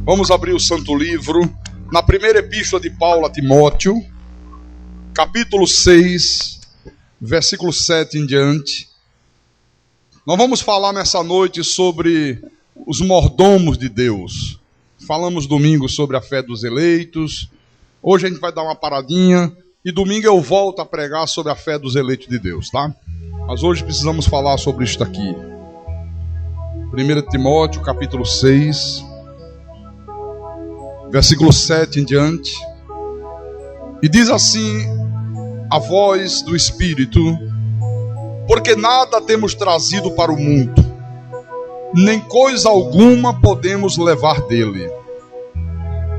Vamos abrir o Santo Livro na primeira epístola de Paulo a Timóteo, capítulo 6, versículo 7 em diante. Nós vamos falar nessa noite sobre os mordomos de Deus. Falamos domingo sobre a fé dos eleitos. Hoje a gente vai dar uma paradinha e domingo eu volto a pregar sobre a fé dos eleitos de Deus, tá? Mas hoje precisamos falar sobre isso aqui. 1 Timóteo, capítulo 6, versículo 7 em diante. E diz assim a voz do Espírito: porque nada temos trazido para o mundo, nem coisa alguma podemos levar dele.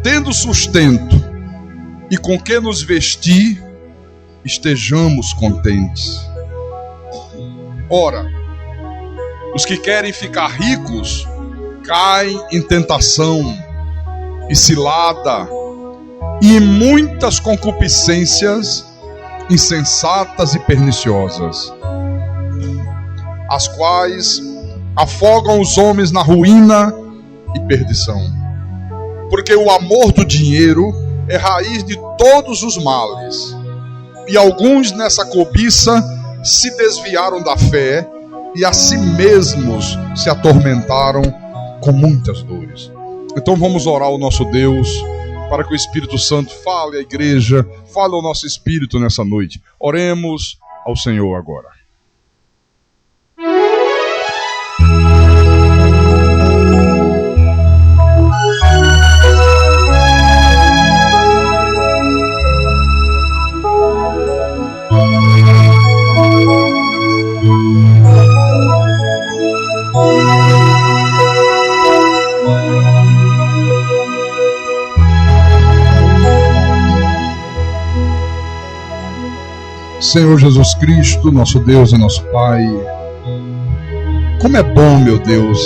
Tendo sustento e com que nos vestir, estejamos contentes. Ora, os que querem ficar ricos caem em tentação e cilada e em muitas concupiscências insensatas e perniciosas, as quais afogam os homens na ruína e perdição. Porque o amor do dinheiro é raiz de todos os males, e alguns nessa cobiça se desviaram da fé e a si mesmos se atormentaram com muitas dores. Então vamos orar ao nosso Deus, para que o Espírito Santo fale à igreja, fale ao nosso espírito nessa noite. Oremos ao Senhor agora. Senhor Jesus Cristo, nosso Deus e nosso Pai, como é bom, meu Deus,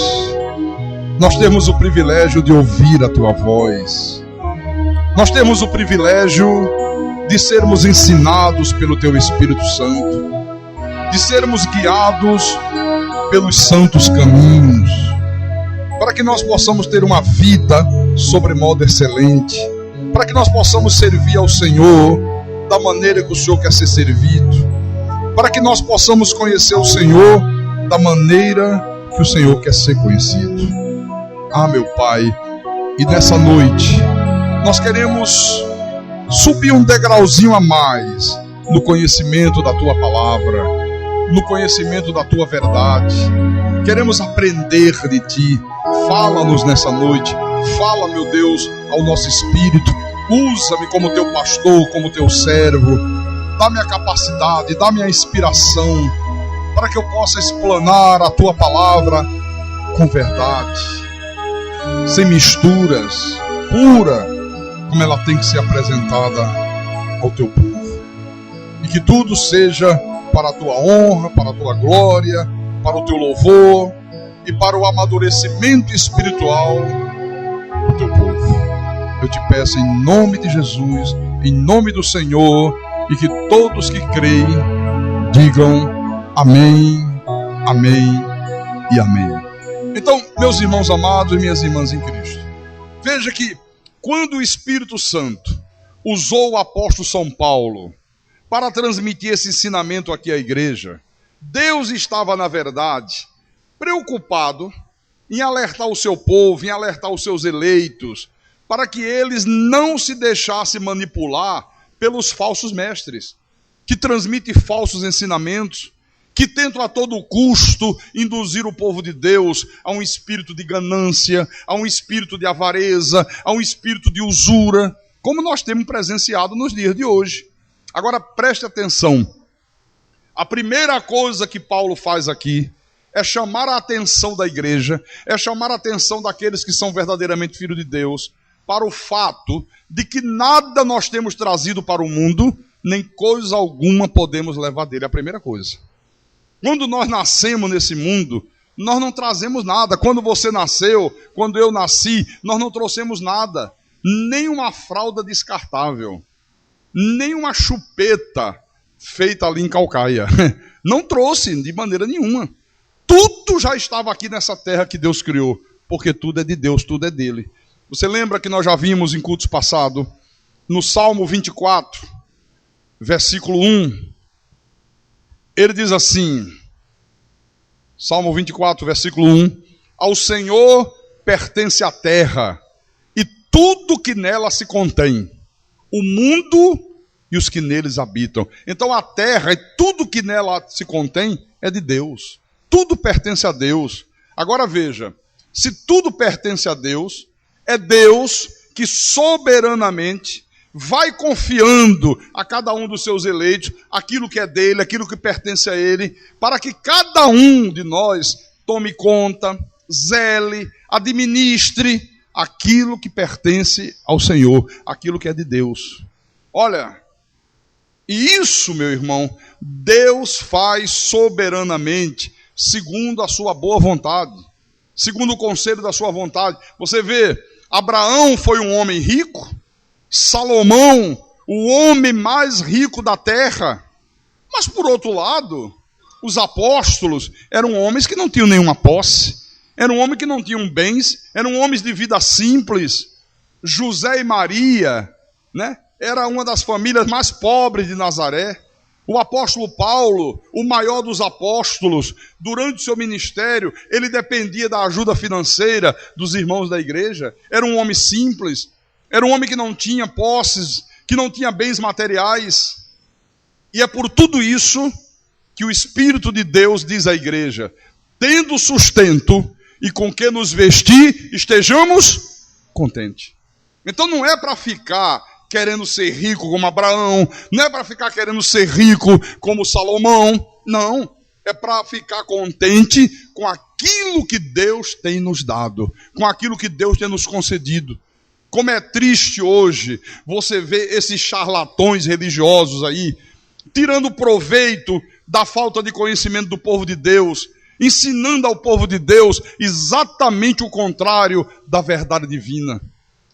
nós temos o privilégio de ouvir a Tua voz. Nós temos o privilégio de sermos ensinados pelo Teu Espírito Santo, de sermos guiados pelos santos caminhos, para que nós possamos ter uma vida sobremodo excelente, para que nós possamos servir ao Senhor da maneira que o Senhor quer ser servido, para que nós possamos conhecer o Senhor da maneira que o Senhor quer ser conhecido. Ah, meu Pai, e nessa noite nós queremos subir um degrauzinho a mais no conhecimento da Tua palavra, no conhecimento da Tua verdade. Queremos aprender de Ti. Fala-nos nessa noite, fala, meu Deus, ao nosso espírito. Usa-me como Teu pastor, como Teu servo. Dá-me a capacidade, dá-me a inspiração, para que eu possa explanar a Tua palavra com verdade, sem misturas, pura, como ela tem que ser apresentada ao Teu povo. E que tudo seja para a Tua honra, para a Tua glória, para o Teu louvor e para o amadurecimento espiritual do Teu povo. Eu te peço em nome de Jesus, em nome do Senhor, e que todos que creem digam amém, amém e amém. Então, meus irmãos amados e minhas irmãs em Cristo, veja que quando o Espírito Santo usou o apóstolo São Paulo para transmitir esse ensinamento aqui à igreja, Deus estava, na verdade, preocupado em alertar o seu povo, em alertar os seus eleitos, para que eles não se deixassem manipular pelos falsos mestres, que transmitem falsos ensinamentos, que tentam a todo custo induzir o povo de Deus a um espírito de ganância, a um espírito de avareza, a um espírito de usura, como nós temos presenciado nos dias de hoje. Agora preste atenção, a primeira coisa que Paulo faz aqui é chamar a atenção da igreja, é chamar a atenção daqueles que são verdadeiramente filhos de Deus, para o fato de que nada nós temos trazido para o mundo, nem coisa alguma podemos levar dele. É a primeira coisa. Quando nós nascemos nesse mundo, nós não trazemos nada. Quando você nasceu, quando eu nasci, nós não trouxemos nada. Nem uma fralda descartável, nem uma chupeta feita ali em Calcaia. Não trouxe de maneira nenhuma. Tudo já estava aqui nessa terra que Deus criou, porque tudo é de Deus, tudo é dele. Você lembra que nós já vimos em cultos passados, no Salmo 24, versículo 1, ele diz assim, Salmo 24, versículo 1, ao Senhor pertence a terra e tudo que nela se contém, o mundo e os que neles habitam. Então a terra e tudo que nela se contém é de Deus. Tudo pertence a Deus. Agora veja, se tudo pertence a Deus, é Deus que soberanamente vai confiando a cada um dos seus eleitos aquilo que é dele, aquilo que pertence a ele, para que cada um de nós tome conta, zele, administre aquilo que pertence ao Senhor, aquilo que é de Deus. Olha, e isso, meu irmão, Deus faz soberanamente, segundo a sua boa vontade, segundo o conselho da sua vontade. Você vê, Abraão foi um homem rico, Salomão, o homem mais rico da terra. Mas por outro lado, os apóstolos eram homens que não tinham nenhuma posse, eram homens que não tinham bens, eram homens de vida simples. José e Maria, né, era uma das famílias mais pobres de Nazaré. O apóstolo Paulo, o maior dos apóstolos, durante o seu ministério, ele dependia da ajuda financeira dos irmãos da igreja. Era um homem simples, era um homem que não tinha posses, que não tinha bens materiais. E é por tudo isso que o Espírito de Deus diz à igreja, tendo sustento e com que nos vestir, estejamos contentes. Então não é para ficar querendo ser rico como Abraão, não é para ficar querendo ser rico como Salomão, não, é para ficar contente com aquilo que Deus tem nos dado, com aquilo que Deus tem nos concedido. Como é triste hoje você ver esses charlatões religiosos aí, tirando proveito da falta de conhecimento do povo de Deus, ensinando ao povo de Deus exatamente o contrário da verdade divina.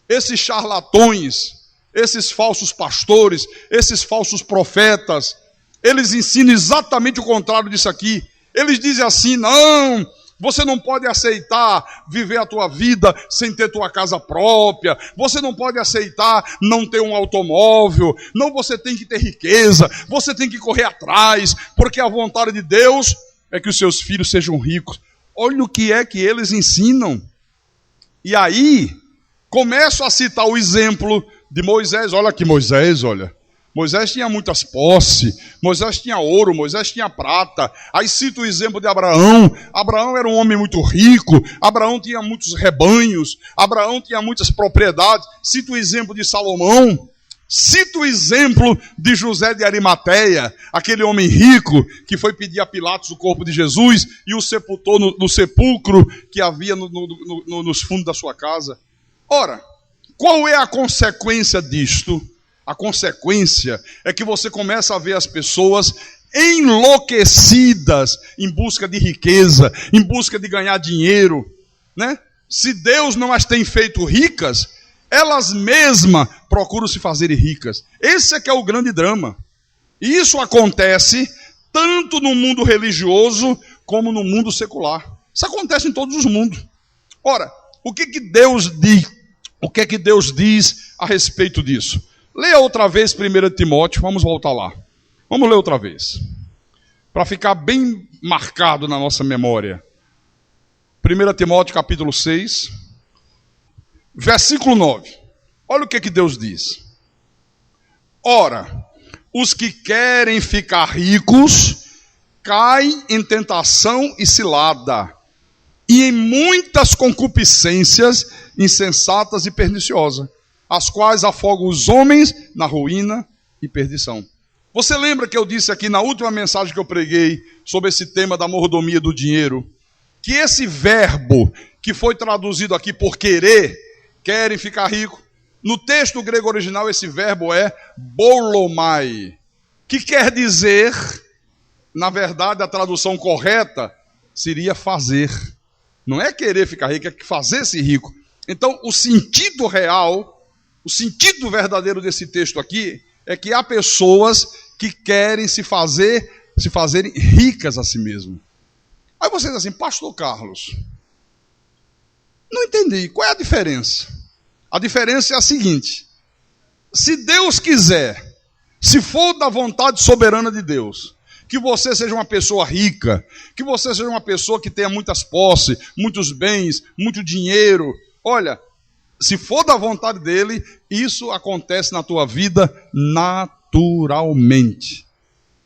Esses charlatões, esses falsos pastores, esses falsos profetas, eles ensinam exatamente o contrário disso aqui. Eles dizem assim, não, você não pode aceitar viver a tua vida sem ter tua casa própria, você não pode aceitar não ter um automóvel, não, você tem que ter riqueza, você tem que correr atrás, porque a vontade de Deus é que os seus filhos sejam ricos. Olha o que é que eles ensinam. E aí, começo a citar o exemplo de Moisés. Olha aqui Moisés, olha. Moisés tinha muitas posses, Moisés tinha ouro, Moisés tinha prata. Aí cito o exemplo de Abraão. Abraão era um homem muito rico, Abraão tinha muitos rebanhos, Abraão tinha muitas propriedades. Cito o exemplo de Salomão. Cito o exemplo de José de Arimateia, aquele homem rico que foi pedir a Pilatos o corpo de Jesus e o sepultou no sepulcro que havia nos fundos da sua casa. Ora, qual é a consequência disto? A consequência é que você começa a ver as pessoas enlouquecidas em busca de riqueza, em busca de ganhar dinheiro, né? Se Deus não as tem feito ricas, elas mesmas procuram se fazerem ricas. Esse é que é o grande drama. E isso acontece tanto no mundo religioso como no mundo secular. Isso acontece em todos os mundos. Ora, o que que Deus diz? O que é que Deus diz a respeito disso? Leia outra vez 1 Timóteo, vamos voltar lá. Vamos ler outra vez, para ficar bem marcado na nossa memória. 1 Timóteo capítulo 6, versículo 9. Olha o que que Deus diz. Ora, os que querem ficar ricos caem em tentação e cilada, e em muitas concupiscências insensatas e perniciosas, as quais afogam os homens na ruína e perdição. Você lembra que eu disse aqui na última mensagem que eu preguei sobre esse tema da mordomia do dinheiro, que esse verbo que foi traduzido aqui por querer, querem ficar rico, no texto grego original esse verbo é bolomai, que quer dizer, na verdade a tradução correta seria fazer. Não é querer ficar rico, é fazer-se rico. Então o sentido real, o sentido verdadeiro desse texto aqui é que há pessoas que querem se fazerem ricas a si mesmo. Aí você diz assim, pastor Carlos, não entendi, qual é a diferença? A diferença é a seguinte: se Deus quiser, se for da vontade soberana de Deus, que você seja uma pessoa rica, que você seja uma pessoa que tenha muitas posses, muitos bens, muito dinheiro, olha, se for da vontade dele, isso acontece na tua vida naturalmente.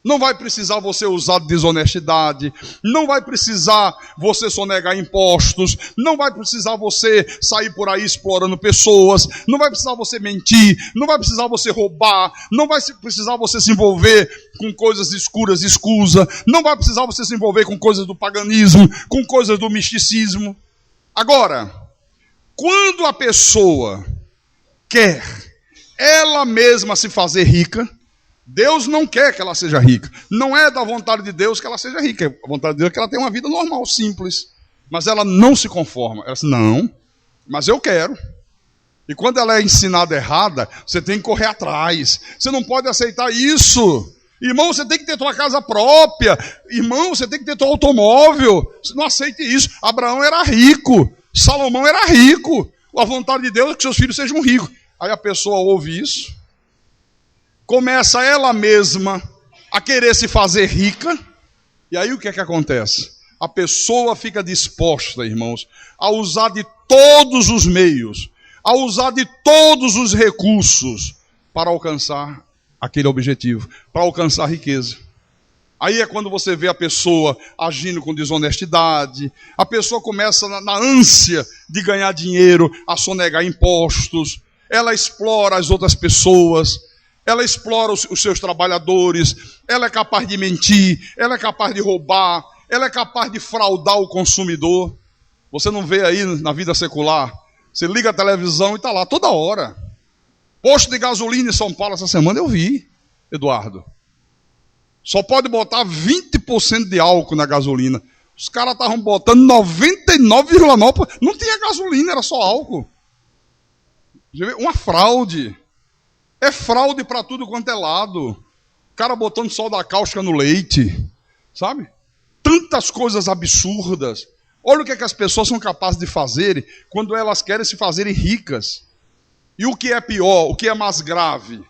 Não vai precisar você usar desonestidade, não vai precisar você sonegar impostos, não vai precisar você sair por aí explorando pessoas, não vai precisar você mentir, não vai precisar você roubar, não vai precisar você se envolver com coisas escuras, escusa, não vai precisar você se envolver com coisas do paganismo, com coisas do misticismo. Agora, quando a pessoa quer ela mesma se fazer rica, Deus não quer que ela seja rica. Não é da vontade de Deus que ela seja rica. A vontade de Deus é que ela tenha uma vida normal, simples. Mas ela não se conforma. Ela diz, não, mas eu quero. E quando ela é ensinada errada, você tem que correr atrás. Você não pode aceitar isso. Irmão, você tem que ter tua casa própria. Irmão, você tem que ter teu automóvel. Você não aceite isso. Abraão era rico. Salomão era rico. A vontade de Deus é que seus filhos sejam ricos. Aí a pessoa ouve isso, começa ela mesma a querer se fazer rica, e aí o que é que acontece? A pessoa fica disposta, irmãos, a usar de todos os meios, a usar de todos os recursos para alcançar aquele objetivo, para alcançar a riqueza. Aí é quando você vê a pessoa agindo com desonestidade, a pessoa começa na ânsia de ganhar dinheiro, a sonegar impostos, ela explora as outras pessoas, ela explora os seus trabalhadores, ela é capaz de mentir, ela é capaz de roubar, ela é capaz de fraudar o consumidor. Você não vê aí na vida secular, você liga a televisão e está lá toda hora. Posto de gasolina em São Paulo essa semana eu vi, Eduardo. Só pode botar 20% de álcool na gasolina. Os caras estavam botando 99,9%. Não tinha gasolina, era só álcool. Uma fraude. É fraude para tudo quanto é lado. O cara botando soda cáustica no leite. Sabe? Tantas coisas absurdas. Olha o que as pessoas são capazes de fazer quando elas querem se fazerem ricas. E o que é pior, o que é mais grave,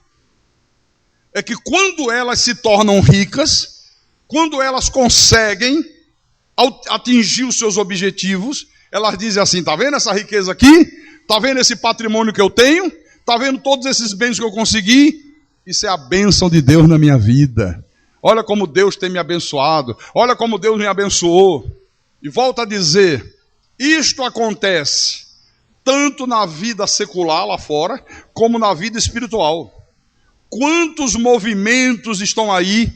é que quando elas se tornam ricas, quando elas conseguem atingir os seus objetivos, elas dizem assim, tá vendo essa riqueza aqui? Tá vendo esse patrimônio que eu tenho? Tá vendo todos esses bens que eu consegui? Isso é a bênção de Deus na minha vida. Olha como Deus tem me abençoado. Olha como Deus me abençoou. E volto a dizer, isto acontece tanto na vida secular lá fora, como na vida espiritual. Quantos movimentos estão aí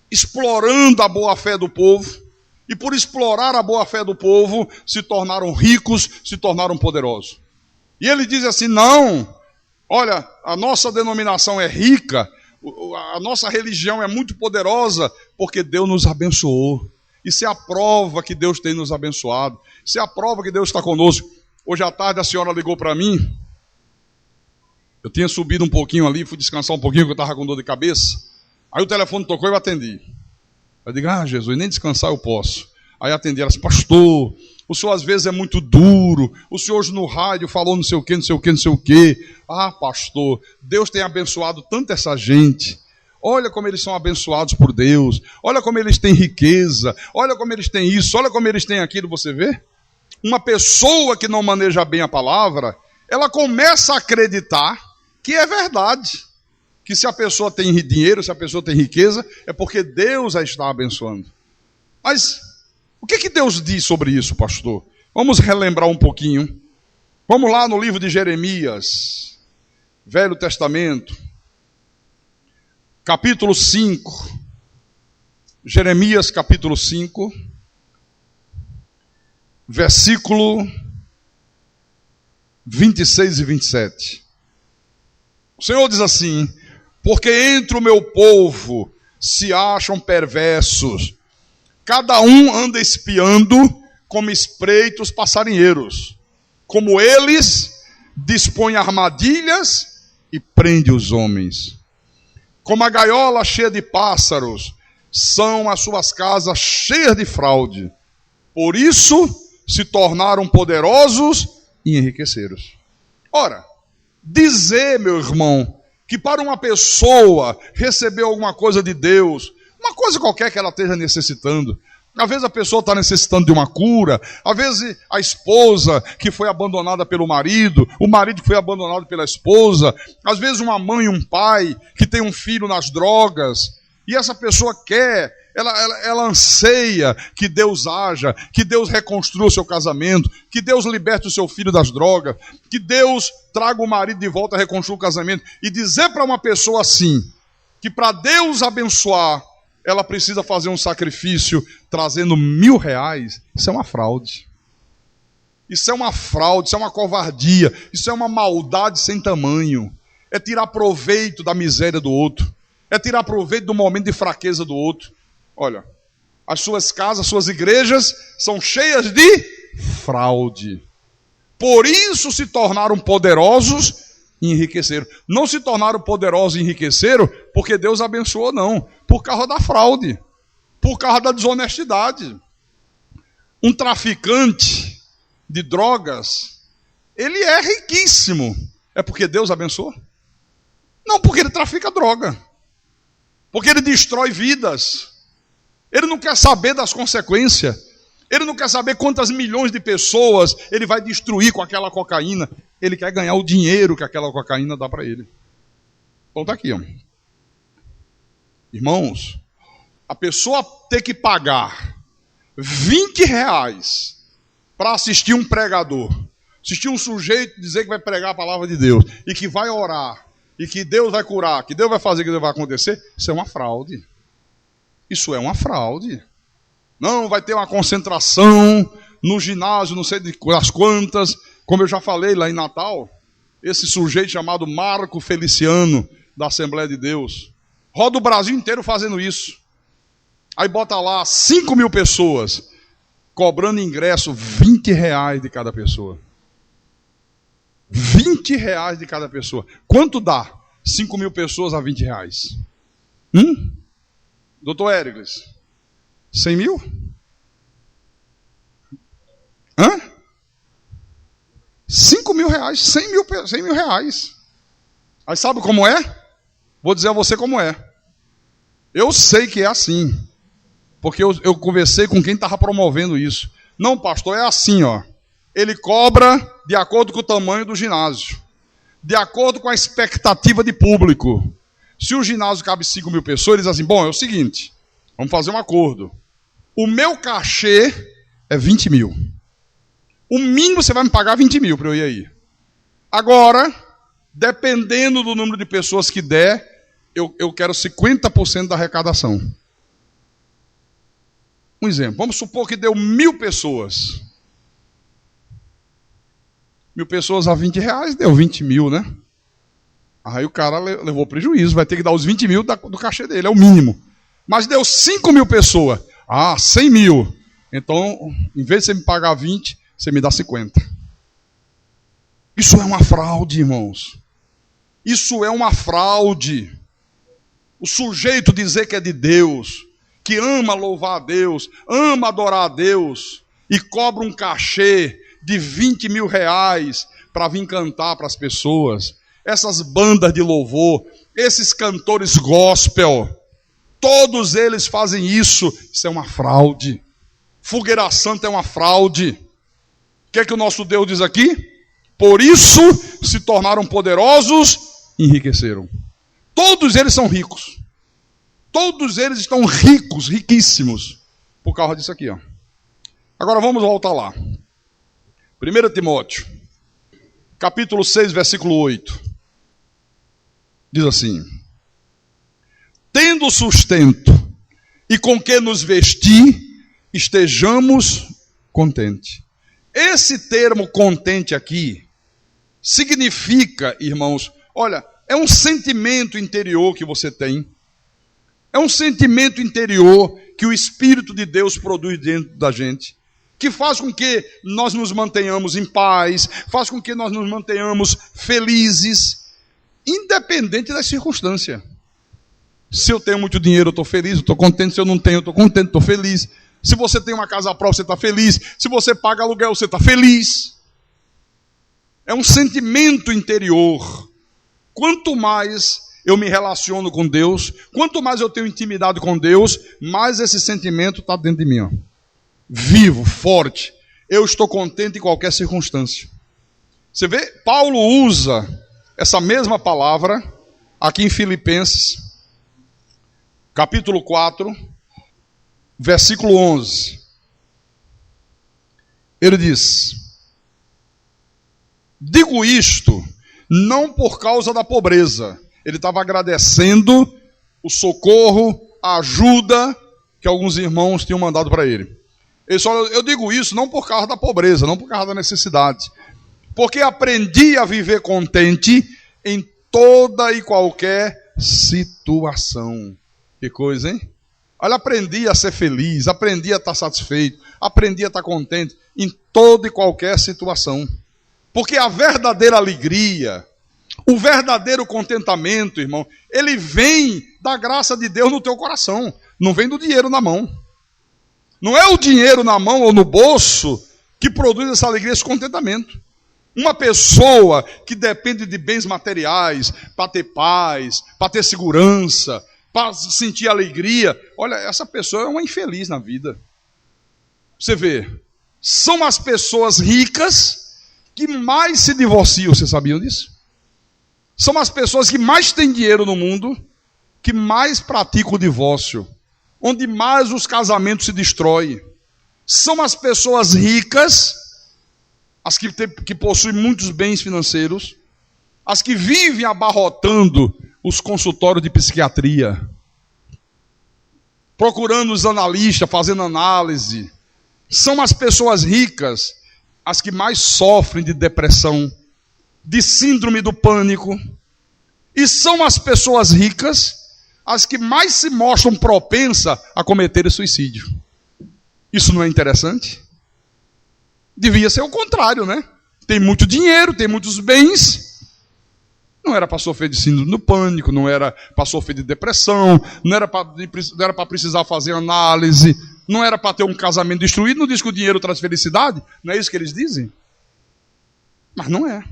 explorando a boa-fé do povo, e por explorar a boa-fé do povo, se tornaram ricos, se tornaram poderosos. E ele diz assim, não, olha, a nossa denominação é rica, a nossa religião é muito poderosa, porque Deus nos abençoou. Isso é a prova que Deus tem nos abençoado. Isso é a prova que Deus está conosco. Hoje à tarde a senhora ligou para mim. Eu tinha subido um pouquinho ali, fui descansar um pouquinho, porque eu estava com dor de cabeça. Aí o telefone tocou e eu atendi. Eu digo, Jesus, nem descansar eu posso. Aí atendi, ela disse, pastor, o senhor às vezes é muito duro, o senhor hoje no rádio falou não sei o quê, não sei o quê, não sei o quê. Ah, pastor, Deus tem abençoado tanto essa gente. Olha como eles são abençoados por Deus. Olha como eles têm riqueza. Olha como eles têm isso. Olha como eles têm aquilo. Você vê? Uma pessoa que não maneja bem a palavra, ela começa a acreditar que é verdade. Que se a pessoa tem dinheiro, se a pessoa tem riqueza, é porque Deus a está abençoando. Mas o que Deus diz sobre isso, pastor? Vamos relembrar um pouquinho. Vamos lá no livro de Jeremias, Velho Testamento. Capítulo 5, Jeremias capítulo 5, versículo 26 e 27. O Senhor diz assim, porque entre o meu povo se acham perversos, cada um anda espiando como espreitos passarinheiros, como eles dispõem armadilhas e prende os homens. Como a gaiola cheia de pássaros, são as suas casas cheias de fraude. Por isso se tornaram poderosos e enriqueceram. Ora, dizer, meu irmão, que para uma pessoa receber alguma coisa de Deus, uma coisa qualquer que ela esteja necessitando, às vezes a pessoa está necessitando de uma cura, às vezes a esposa que foi abandonada pelo marido, o marido que foi abandonado pela esposa, às vezes uma mãe e um pai que tem um filho nas drogas, e essa pessoa quer, ela anseia que Deus haja, que Deus reconstrua o seu casamento, que Deus liberte o seu filho das drogas, que Deus traga o marido de volta, reconstrua o casamento, e dizer para uma pessoa assim, que para Deus abençoar, ela precisa fazer um sacrifício trazendo R$1.000, isso é uma fraude. Isso é uma fraude, isso é uma covardia, isso é uma maldade sem tamanho. É tirar proveito da miséria do outro. É tirar proveito do momento de fraqueza do outro. Olha, as suas casas, as suas igrejas são cheias de fraude. Por isso se tornaram poderosos e enriqueceram. Não se tornaram poderosos e enriqueceram porque Deus abençoou, não. Por causa da fraude. Por causa da desonestidade. Um traficante de drogas, ele é riquíssimo. É porque Deus abençoou? Não, porque ele trafica droga. Porque ele destrói vidas. Ele não quer saber das consequências. Ele não quer saber quantas milhões de pessoas ele vai destruir com aquela cocaína. Ele quer ganhar o dinheiro que aquela cocaína dá para ele. Então está aqui, ó. Irmãos, a pessoa ter que pagar R$20 para assistir um pregador, assistir um sujeito dizer que vai pregar a palavra de Deus, e que vai orar, e que Deus vai curar, que Deus vai fazer, que Deus vai acontecer, isso é uma fraude. Isso é uma fraude. Não, vai ter uma concentração no ginásio, não sei das quantas, como eu já falei lá em Natal, esse sujeito chamado Marco Feliciano, da Assembleia de Deus, roda o Brasil inteiro fazendo isso. Aí bota lá 5.000 pessoas, cobrando ingresso R$20 de cada pessoa. R$20 de cada pessoa. Quanto dá 5.000 pessoas a R$20? Doutor Éricles, 100 mil? Hã? 5 mil reais, 100 mil reais. Aí sabe como é? Vou dizer a você como é. Eu sei que é assim. Porque eu conversei com quem estava promovendo isso. Não, pastor, é assim, ó. Ele cobra de acordo com o tamanho do ginásio. De acordo com a expectativa de público. Se o ginásio cabe 5 mil pessoas, ele diz assim, bom, é o seguinte, vamos fazer um acordo. O meu cachê é 20 mil. O mínimo você vai me pagar 20 mil para eu ir aí. Agora, dependendo do número de pessoas que der, eu quero 50% da arrecadação. Um exemplo, vamos supor que deu 1.000 pessoas. 1.000 pessoas a R$20, deu 20 mil, né? Aí o cara levou prejuízo, vai ter que dar os 20 mil do cachê dele, é o mínimo. Mas deu 5.000 pessoas, 100 mil. Então, em vez de você me pagar 20, você me dá 50. Isso é uma fraude, irmãos. Isso é uma fraude. O sujeito dizer que é de Deus, que ama louvar a Deus, ama adorar a Deus, e cobra um cachê de 20 mil reais para vir cantar para as pessoas. Essas bandas de louvor, esses cantores gospel, todos eles fazem isso. Isso é uma fraude. Fogueira Santa é uma fraude. O que é que o nosso Deus diz aqui? Por isso se tornaram poderosos e enriqueceram. Todos eles são ricos. Todos eles estão ricos, riquíssimos, por causa disso aqui, ó. Agora vamos voltar lá. 1 Timóteo, capítulo 6, versículo 8. Diz assim: tendo sustento e com que nos vestir, estejamos contentes. Esse termo contente aqui significa, irmãos, olha, é um sentimento interior que você tem. É um sentimento interior que o Espírito de Deus produz dentro da gente, que faz com que nós nos mantenhamos em paz, faz com que nós nos mantenhamos felizes, independente das circunstâncias. Se eu tenho muito dinheiro, eu estou feliz, eu estou contente. Se eu não tenho, eu estou contente, estou feliz. Se você tem uma casa própria, você está feliz. Se você paga aluguel, você está feliz. É um sentimento interior. Quanto mais eu me relaciono com Deus, quanto mais eu tenho intimidade com Deus, mais esse sentimento está dentro de mim. Ó. Vivo, forte. Eu estou contente em qualquer circunstância. Você vê, Paulo usa essa mesma palavra aqui em Filipenses, capítulo 4, versículo 11. Ele diz: digo isto não por causa da pobreza. Ele estava agradecendo o socorro, a ajuda que alguns irmãos tinham mandado para ele. Ele só, eu digo isso não por causa da pobreza, não por causa da necessidade, porque aprendi a viver contente em toda e qualquer situação. Que coisa, hein? Olha, aprendi a ser feliz, aprendi a estar satisfeito, aprendi a estar contente em toda e qualquer situação. Porque a verdadeira alegria, o verdadeiro contentamento, irmão, ele vem da graça de Deus no teu coração, não vem do dinheiro na mão. Não é o dinheiro na mão ou no bolso que produz essa alegria, esse contentamento. Uma pessoa que depende de bens materiais para ter paz, para ter segurança, para sentir alegria, olha, essa pessoa é uma infeliz na vida. Você vê, são as pessoas ricas que mais se divorciam, vocês sabiam disso? São as pessoas que mais têm dinheiro no mundo, que mais praticam o divórcio, onde mais os casamentos se destroem. São as pessoas ricas, as que possuem muitos bens financeiros, as que vivem abarrotando os consultórios de psiquiatria, procurando os analistas, fazendo análise. São as pessoas ricas as que mais sofrem de depressão, de síndrome do pânico. E são as pessoas ricas as que mais se mostram propensas a cometer suicídio. Isso não é interessante? Devia ser o contrário, né? Tem muito dinheiro, tem muitos bens, não era para sofrer de síndrome do pânico, não era para sofrer de depressão, não era para precisar fazer análise, não era para ter um casamento destruído. Não diz que o dinheiro traz felicidade? Não é isso que eles dizem? Mas não é.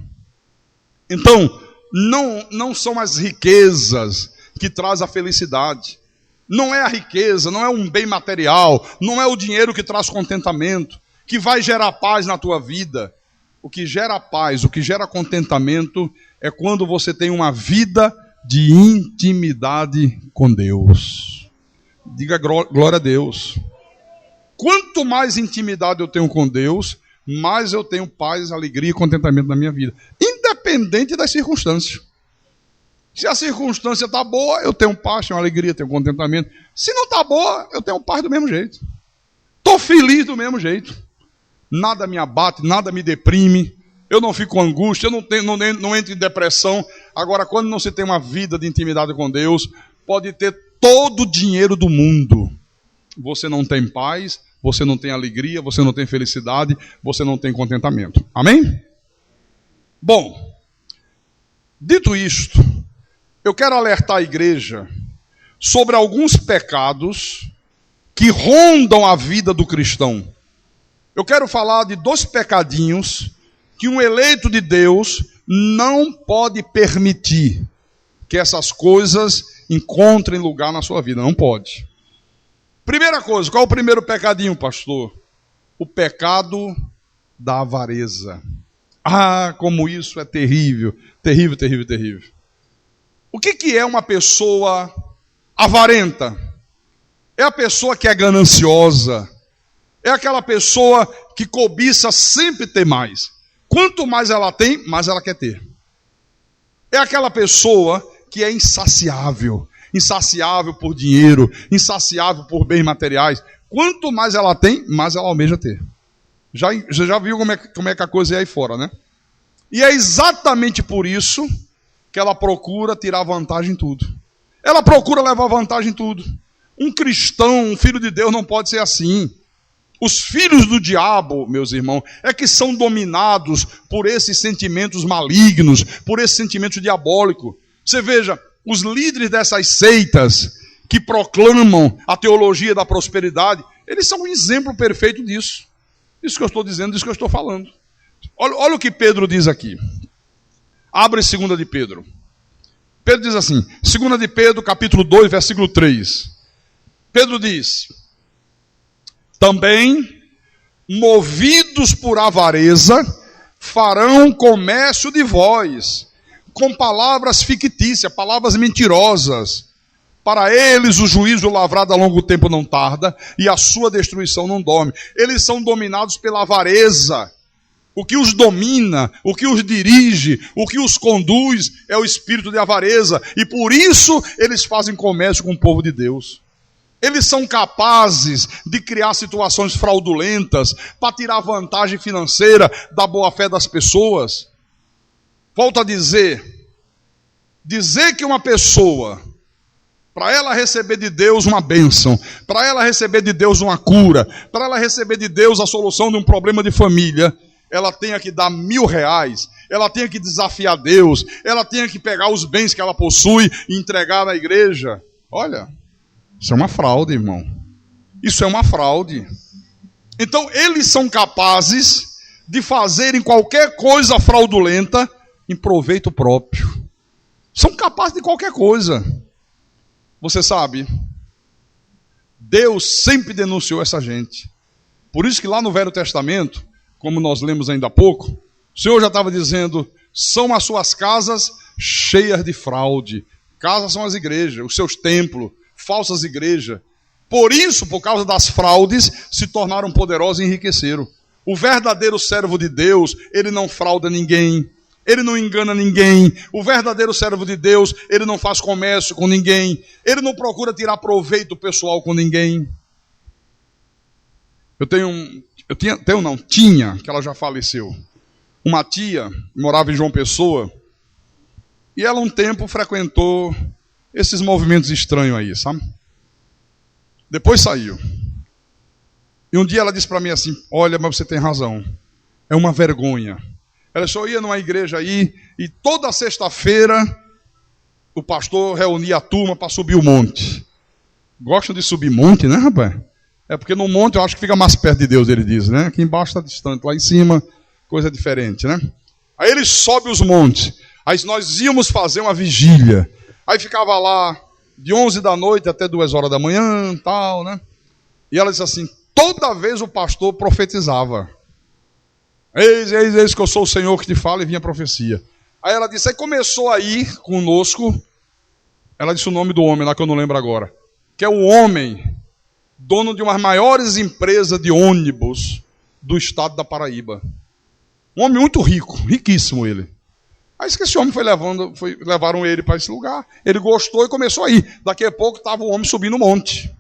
Então, não são as riquezas que traz a felicidade. Não é a riqueza, não é um bem material, não é o dinheiro que traz contentamento, que vai gerar paz na tua vida. O que gera paz, o que gera contentamento é quando você tem uma vida de intimidade com Deus. Diga glória a Deus. Quanto mais intimidade eu tenho com Deus, mais eu tenho paz, alegria e contentamento na minha vida, independente das circunstâncias. Se a circunstância está boa, eu tenho paz, tenho alegria, tenho contentamento. Se não está boa, eu tenho paz do mesmo jeito. Estou feliz do mesmo jeito. Nada me abate, nada me deprime. Eu não fico com angústia, eu não entro em depressão. Agora, quando não se tem uma vida de intimidade com Deus, pode ter todo o dinheiro do mundo. Você não tem paz, você não tem alegria, você não tem felicidade, você não tem contentamento. Amém? Bom, dito isto, eu quero alertar a igreja sobre alguns pecados que rondam a vida do cristão. Eu quero falar de 2 pecadinhos que um eleito de Deus não pode permitir que essas coisas encontrem lugar na sua vida. Não pode. Primeira coisa, qual é o primeiro pecadinho, pastor? O pecado da avareza. Ah, como isso é terrível. Terrível, terrível, terrível. O que é uma pessoa avarenta? É a pessoa que é gananciosa. É aquela pessoa que cobiça sempre ter mais. Quanto mais ela tem, mais ela quer ter. É aquela pessoa que é insaciável. Insaciável por dinheiro, insaciável por bens materiais. Quanto mais ela tem, mais ela almeja ter. Já viu como é que a coisa é aí fora, né? E é exatamente por isso que ela procura tirar vantagem em tudo. Ela procura levar vantagem em tudo. Um cristão, um filho de Deus não pode ser assim. Os filhos do diabo, meus irmãos, é que são dominados por esses sentimentos malignos, por esse sentimento diabólico. Você veja, os líderes dessas seitas que proclamam a teologia da prosperidade, eles são um exemplo perfeito disso. Isso que eu estou dizendo, isso que eu estou falando. Olha o que Pedro diz aqui. Abre 2 de Pedro. Pedro diz assim, 2 de Pedro, capítulo 2, versículo 3. Pedro diz: também, movidos por avareza, farão comércio de vós, com palavras fictícias, palavras mentirosas. Para eles o juízo lavrado a longo tempo não tarda, e a sua destruição não dorme. Eles são dominados pela avareza. O que os domina, o que os dirige, o que os conduz é o espírito de avareza. E por isso eles fazem comércio com o povo de Deus. Eles são capazes de criar situações fraudulentas para tirar vantagem financeira da boa-fé das pessoas. Volto a dizer que uma pessoa, para ela receber de Deus uma bênção, para ela receber de Deus uma cura, para ela receber de Deus a solução de um problema de família, ela tenha que dar R$1.000, ela tenha que desafiar Deus, ela tenha que pegar os bens que ela possui e entregar na igreja. Olha, isso é uma fraude, irmão. Isso é uma fraude. Então, eles são capazes de fazerem qualquer coisa fraudulenta em proveito próprio. São capazes de qualquer coisa. Você sabe, Deus sempre denunciou essa gente. Por isso que lá no Velho Testamento, como nós lemos ainda há pouco, o Senhor já estava dizendo, são as suas casas cheias de fraude. Casas são as igrejas, os seus templos, falsas igrejas. Por isso, por causa das fraudes, se tornaram poderosos e enriqueceram. O verdadeiro servo de Deus, ele não frauda ninguém, ele não engana ninguém. O verdadeiro servo de Deus, ele não faz comércio com ninguém, ele não procura tirar proveito pessoal com ninguém. Tinha, que ela já faleceu, uma tia, morava em João Pessoa, e ela um tempo frequentou esses movimentos estranhos aí, sabe? Depois saiu. E um dia ela disse para mim assim, olha, mas você tem razão, é uma vergonha. Ela só ia numa igreja aí, e toda sexta-feira o pastor reunia a turma para subir o monte. Gostam de subir monte, né, rapaz? É porque no monte eu acho que fica mais perto de Deus, ele diz, né? Aqui embaixo está distante, lá em cima, coisa diferente, né? Aí ele sobe os montes. Aí nós íamos fazer uma vigília. Aí ficava lá de 11 da noite até 2 horas da manhã, tal, né? E ela disse assim, toda vez o pastor profetizava. Eis que eu sou o Senhor que te fala, e vinha a profecia. Aí ela disse, aí começou a ir conosco, ela disse o nome do homem lá que eu não lembro agora, que é o homem dono de umas maiores empresas de ônibus do estado da Paraíba. Um homem muito rico, riquíssimo ele. Aí esse homem levaram ele para esse lugar, ele gostou e começou a ir. Daqui a pouco estava o homem subindo o monte.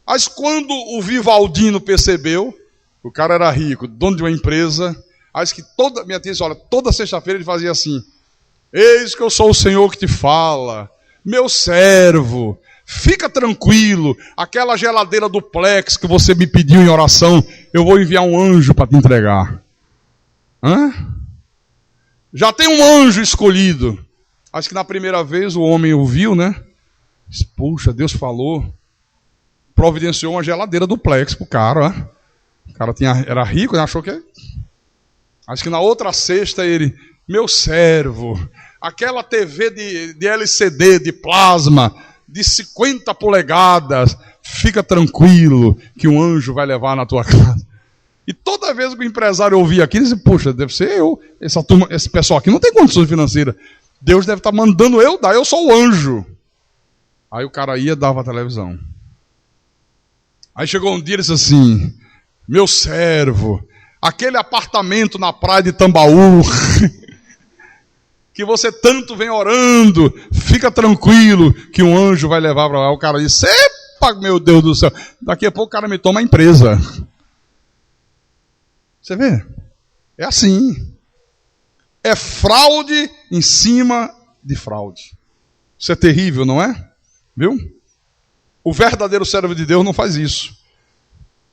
Mas quando o Vivaldino percebeu, o cara era rico, dono de uma empresa, aí que minha tia disse, olha, toda sexta-feira ele fazia assim, eis que eu sou o Senhor que te fala, meu servo, fica tranquilo, aquela geladeira duplex que você me pediu em oração, eu vou enviar um anjo para te entregar. Hã? Já tem um anjo escolhido. Acho que na primeira vez o homem ouviu, né? Disse, puxa, Deus falou. Providenciou uma geladeira duplex pro cara, ó. O cara era rico, né? Achou que... Acho que na outra sexta ele, meu servo, aquela TV de LCD, de plasma, de 50 polegadas, fica tranquilo que um anjo vai levar na tua casa. E toda vez que o empresário ouvia aquilo, ele dizia, poxa, deve ser eu, esse pessoal aqui não tem condições financeiras, Deus deve estar mandando eu dar, eu sou o anjo. Aí o cara ia e dava a televisão. Aí chegou um dia e disse assim, meu servo, aquele apartamento na praia de Tambaú, que você tanto vem orando, fica tranquilo que um anjo vai levar para lá. O cara disse, epa, meu Deus do céu, daqui a pouco o cara me toma a empresa. Você vê? É assim. É fraude em cima de fraude. Isso é terrível, não é? Viu? O verdadeiro servo de Deus não faz isso.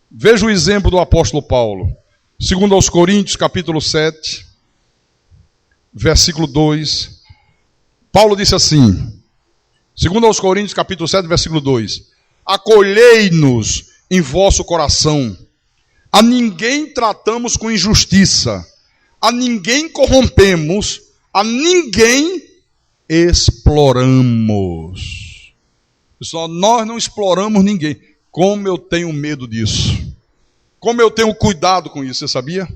Veja o exemplo do apóstolo Paulo. 2 aos Coríntios, capítulo 7, versículo 2. Paulo disse assim, 2 aos Coríntios, capítulo 7, versículo 2. Acolhei-nos em vosso coração. A ninguém tratamos com injustiça, a ninguém corrompemos, a ninguém exploramos. Pessoal, nós não exploramos ninguém. Como eu tenho medo disso. Como eu tenho cuidado com isso, você sabia?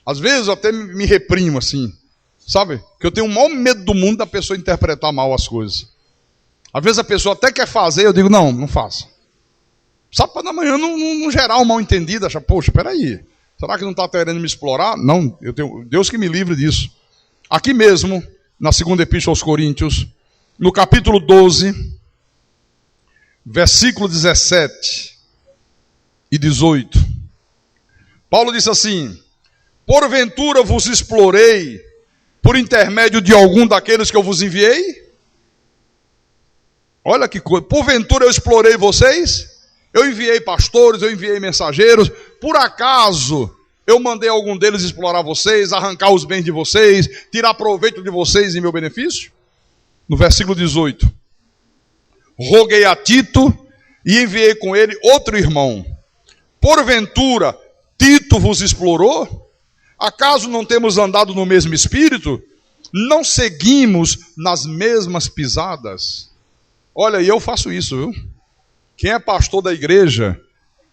Às vezes eu até me reprimo assim, sabe? Porque eu tenho o maior medo do mundo da pessoa interpretar mal as coisas. Às vezes a pessoa até quer fazer, eu digo, não faça. Sabe, para amanhã não gerar um mal entendido, achar, poxa, peraí, será que não está querendo me explorar? Não, eu tenho Deus que me livre disso. Aqui mesmo, na segunda epístola aos Coríntios, no capítulo 12, versículo 17 e 18, Paulo disse assim: porventura vos explorei por intermédio de algum daqueles que eu vos enviei? Olha que coisa, porventura eu explorei vocês? Eu enviei pastores, eu enviei mensageiros, por acaso eu mandei algum deles explorar vocês, arrancar os bens de vocês, tirar proveito de vocês em meu benefício? No versículo 18, roguei a Tito e enviei com ele outro irmão. Porventura, Tito vos explorou? Acaso não temos andado no mesmo espírito? Não seguimos nas mesmas pisadas? Olha, e eu faço isso, viu? Quem é pastor da igreja,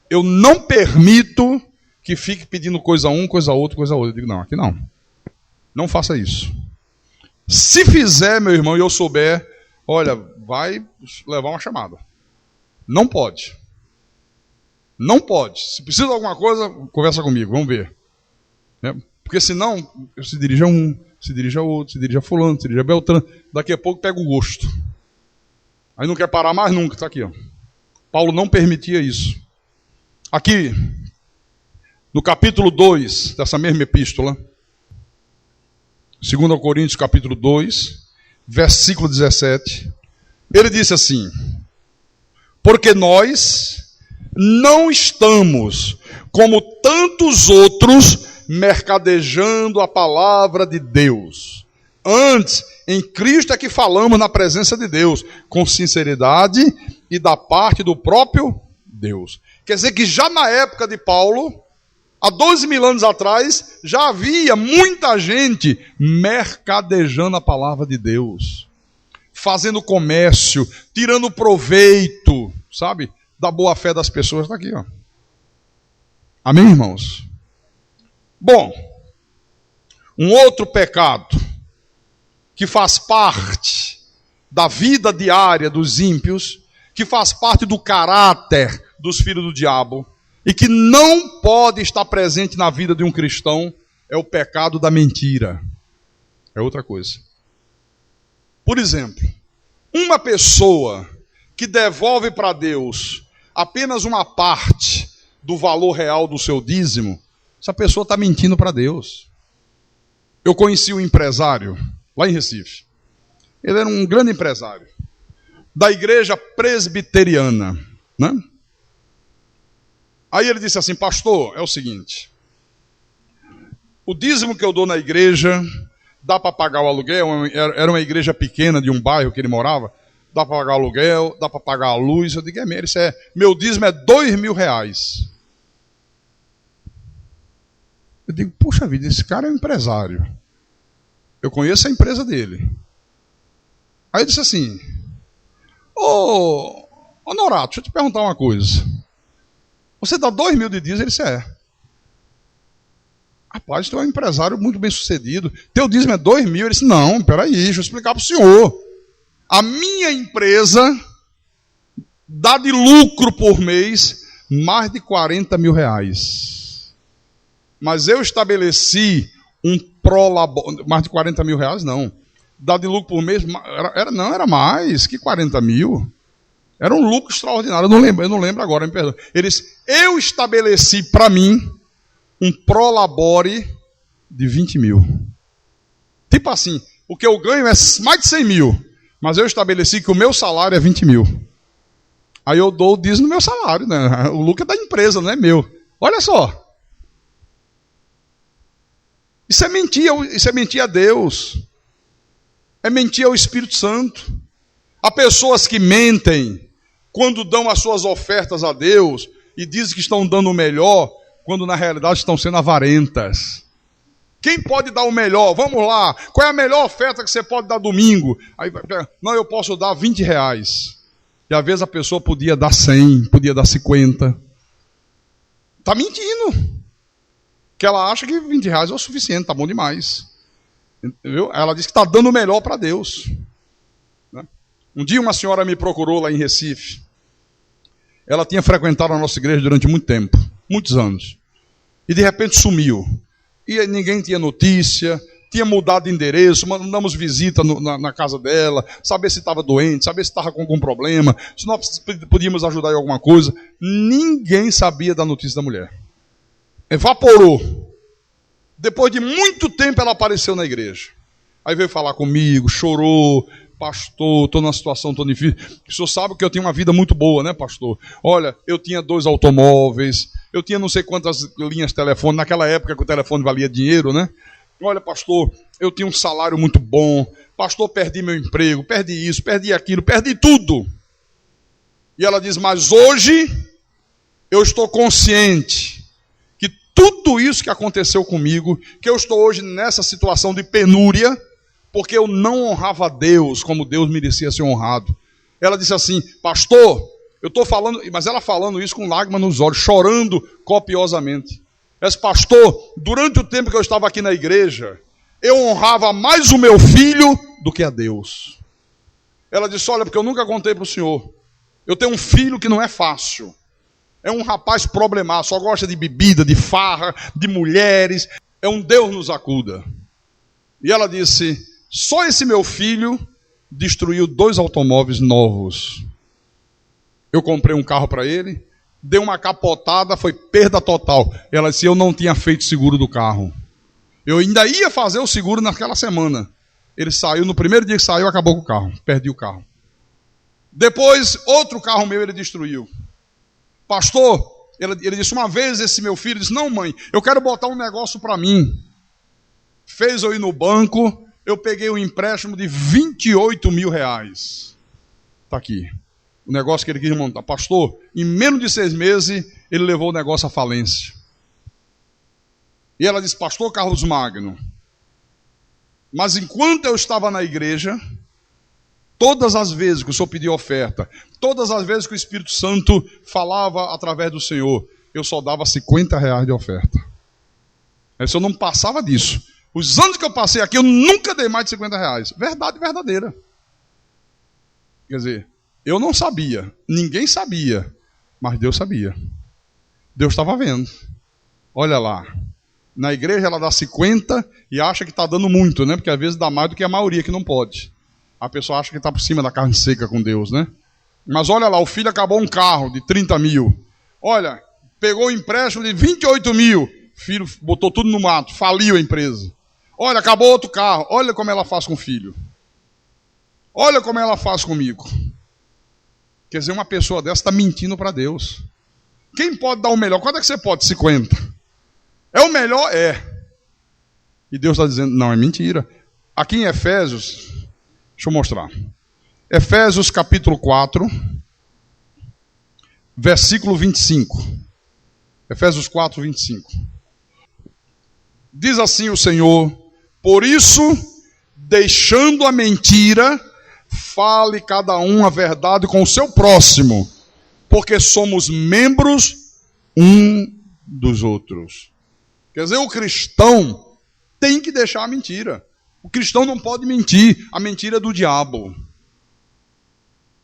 eu não permito que fique pedindo coisa um, coisa outro, coisa outra. Eu digo, não, aqui não. Não faça isso. Se fizer, meu irmão, e eu souber, olha, vai levar uma chamada. Não pode. Não pode. Se precisa de alguma coisa, conversa comigo, vamos ver. Porque senão, se dirige a um, se dirige a outro, se dirige a fulano, se dirige a Beltrano. Daqui a pouco pega o gosto. Aí não quer parar mais nunca, está aqui, ó. Paulo não permitia isso. Aqui, no capítulo 2 dessa mesma epístola, 2 Coríntios capítulo 2, versículo 17, ele disse assim: porque nós não estamos, como tantos outros, mercadejando a palavra de Deus. Antes, em Cristo é que falamos na presença de Deus, com sinceridade e da parte do próprio Deus. Quer dizer que já na época de Paulo, há 12.000 anos atrás, já havia muita gente mercadejando a palavra de Deus, fazendo comércio, tirando proveito, sabe, da boa fé das pessoas. Está aqui, ó. Amém, irmãos? Bom, um outro pecado que faz parte da vida diária dos ímpios, que faz parte do caráter dos filhos do diabo, e que não pode estar presente na vida de um cristão, é o pecado da mentira. É outra coisa. Por exemplo, uma pessoa que devolve para Deus apenas uma parte do valor real do seu dízimo, essa pessoa está mentindo para Deus. Eu conheci um empresário lá em Recife. Ele era um grande empresário da igreja presbiteriana, né? Aí ele disse assim: pastor, é o seguinte, o dízimo que eu dou na igreja dá para pagar o aluguel. Era uma igreja pequena de um bairro que ele morava, dá para pagar o aluguel, dá para pagar a luz. Eu digo, meu dízimo é R$2.000. Eu digo, puxa vida, esse cara é um empresário, eu conheço a empresa dele. Aí eu disse assim: ô Norato, deixa eu te perguntar uma coisa. Você dá 2.000 de dízimo? Ele disse, é. Rapaz, tu é um empresário muito bem sucedido, teu dízimo é 2.000? Ele disse, não, peraí, deixa eu explicar para o senhor. A minha empresa dá de lucro por mês mais de R$40.000. Mas eu estabeleci um prolabore, mais de R$40.000 não. Dá de lucro por mês, era mais que 40 mil. Era um lucro extraordinário, eu não lembro agora, me perdoe. Ele disse, eu estabeleci para mim um prolabore de 20.000. Tipo assim, o que eu ganho é mais de 100.000, mas eu estabeleci que o meu salário é 20.000. Aí eu dou o dízimo no meu salário, né? O lucro é da empresa, não é meu. Olha só. Isso é mentir a Deus. É mentir ao Espírito Santo. Há pessoas que mentem quando dão as suas ofertas a Deus e dizem que estão dando o melhor, quando na realidade estão sendo avarentas. Quem pode dar o melhor? Vamos lá. Qual é a melhor oferta que você pode dar domingo? Aí, não, eu posso dar R$20. E às vezes a pessoa podia dar 100, podia dar 50. Está mentindo. Que ela acha que R$20 é o suficiente, está bom demais. Entendeu? Ela diz que está dando o melhor para Deus. Um dia uma senhora me procurou lá em Recife. Ela tinha frequentado a nossa igreja durante muito tempo, muitos anos. E de repente sumiu. E ninguém tinha notícia, tinha mudado de endereço, mandamos visita na casa dela, saber se estava doente, saber se estava com algum problema, se nós podíamos ajudar em alguma coisa. Ninguém sabia da notícia da mulher. Evaporou. Depois de muito tempo ela apareceu na igreja. Aí veio falar comigo, chorou. Pastor, estou numa situação tão difícil. O senhor sabe que eu tenho uma vida muito boa, né, pastor? Olha, eu tinha 2 automóveis, eu tinha não sei quantas linhas de telefone, naquela época que o telefone valia dinheiro, né? Olha, pastor, eu tinha um salário muito bom. Pastor, perdi meu emprego, perdi isso, perdi aquilo, perdi tudo. E ela diz, mas hoje eu estou consciente que tudo isso que aconteceu comigo, que eu estou hoje nessa situação de penúria, porque eu não honrava a Deus como Deus merecia ser honrado. Ela disse assim, pastor, eu estou falando, mas ela falando isso com lágrimas nos olhos, chorando copiosamente. Ela disse, pastor, durante o tempo que eu estava aqui na igreja, eu honrava mais o meu filho do que a Deus. Ela disse, olha, porque eu nunca contei para o senhor, eu tenho um filho que não é fácil. É um rapaz problemático, só gosta de bebida, de farra, de mulheres. É um Deus nos acuda. E ela disse, só esse meu filho destruiu 2 automóveis novos. Eu comprei um carro para ele, dei uma capotada, foi perda total. Ela disse, eu não tinha feito seguro do carro. Eu ainda ia fazer o seguro naquela semana. Ele saiu, no primeiro dia que saiu, acabou com o carro. Perdi o carro. Depois, outro carro meu ele destruiu. Pastor, ele disse, uma vez esse meu filho disse, não mãe, eu quero botar um negócio para mim. Fez eu ir no banco, eu peguei um empréstimo de R$28 mil. Está aqui. O negócio que ele quis montar. Pastor, em menos de 6 meses, ele levou o negócio à falência. E ela disse, pastor Carlos Magno, mas enquanto eu estava na igreja, todas as vezes que o senhor pediu oferta, todas as vezes que o Espírito Santo falava através do Senhor, eu só dava R$50 de oferta. Aí o senhor não passava disso. Os anos que eu passei aqui, eu nunca dei mais de R$50. Verdade verdadeira. Quer dizer, eu não sabia, ninguém sabia, mas Deus sabia. Deus estava vendo. Olha lá, na igreja ela dá 50 e acha que está dando muito, né? Porque às vezes dá mais do que a maioria que não pode. A pessoa acha que está por cima da carne seca com Deus, né? Mas olha lá, o filho acabou um carro de 30 mil. Olha, pegou um empréstimo de 28 mil. Filho botou tudo no mato, faliu a empresa. Olha, acabou outro carro. Olha como ela faz com o filho. Olha como ela faz comigo. Quer dizer, uma pessoa dessa está mentindo para Deus. Quem pode dar o melhor? Quanto é que você pode? 50. É o melhor? É. E Deus está dizendo, não, é mentira. Aqui em Efésios, deixa eu mostrar. Efésios capítulo 4, versículo 25. Efésios 4, 25. Diz assim o Senhor, por isso, deixando a mentira, fale cada um a verdade com o seu próximo, porque somos membros um dos outros. Quer dizer, o cristão tem que deixar a mentira. O cristão não pode mentir, a mentira é do diabo.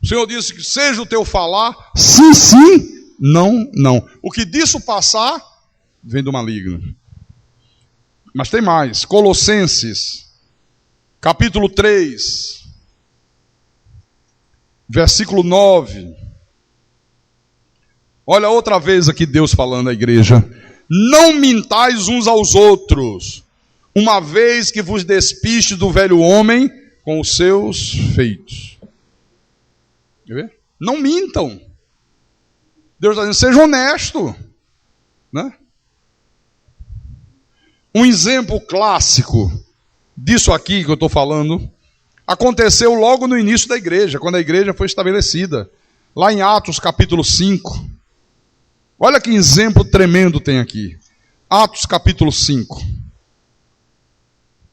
O Senhor disse que seja o teu falar, sim, sim, não, não. O que disso passar, vem do maligno. Mas tem mais, Colossenses, capítulo 3, versículo 9. Olha outra vez aqui Deus falando à igreja. Não mintais uns aos outros, uma vez que vos despiste do velho homem com os seus feitos. Quer ver? Não mintam. Deus está dizendo, seja honesto. Né? Um exemplo clássico disso aqui que eu estou falando, aconteceu logo no início da igreja, quando a igreja foi estabelecida. Lá em Atos capítulo 5. Olha que exemplo tremendo tem aqui. Atos capítulo 5.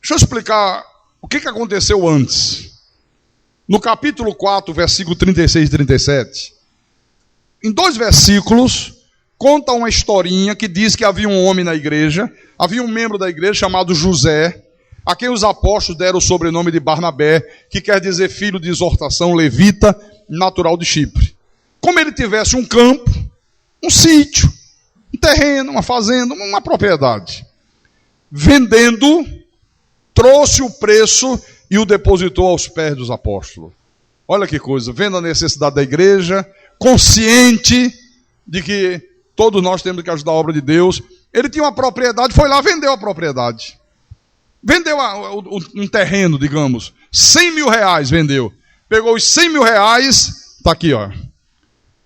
Deixa eu explicar o que aconteceu antes. No capítulo 4, versículo 36 e 37, em 2 versículos, conta uma historinha que diz que havia um homem na igreja, havia um membro da igreja chamado José, a quem os apóstolos deram o sobrenome de Barnabé, que quer dizer filho de exortação, levita, natural de Chipre. Como ele tivesse um campo, um sítio, um terreno, uma fazenda, uma propriedade. Vendendo, trouxe o preço e o depositou aos pés dos apóstolos. Olha que coisa, vendo a necessidade da igreja, consciente de que todos nós temos que ajudar a obra de Deus. Ele tinha uma propriedade, foi lá, vendeu a propriedade. Vendeu um terreno, digamos, 100 mil reais vendeu. Pegou os 100 mil reais, está aqui, ó,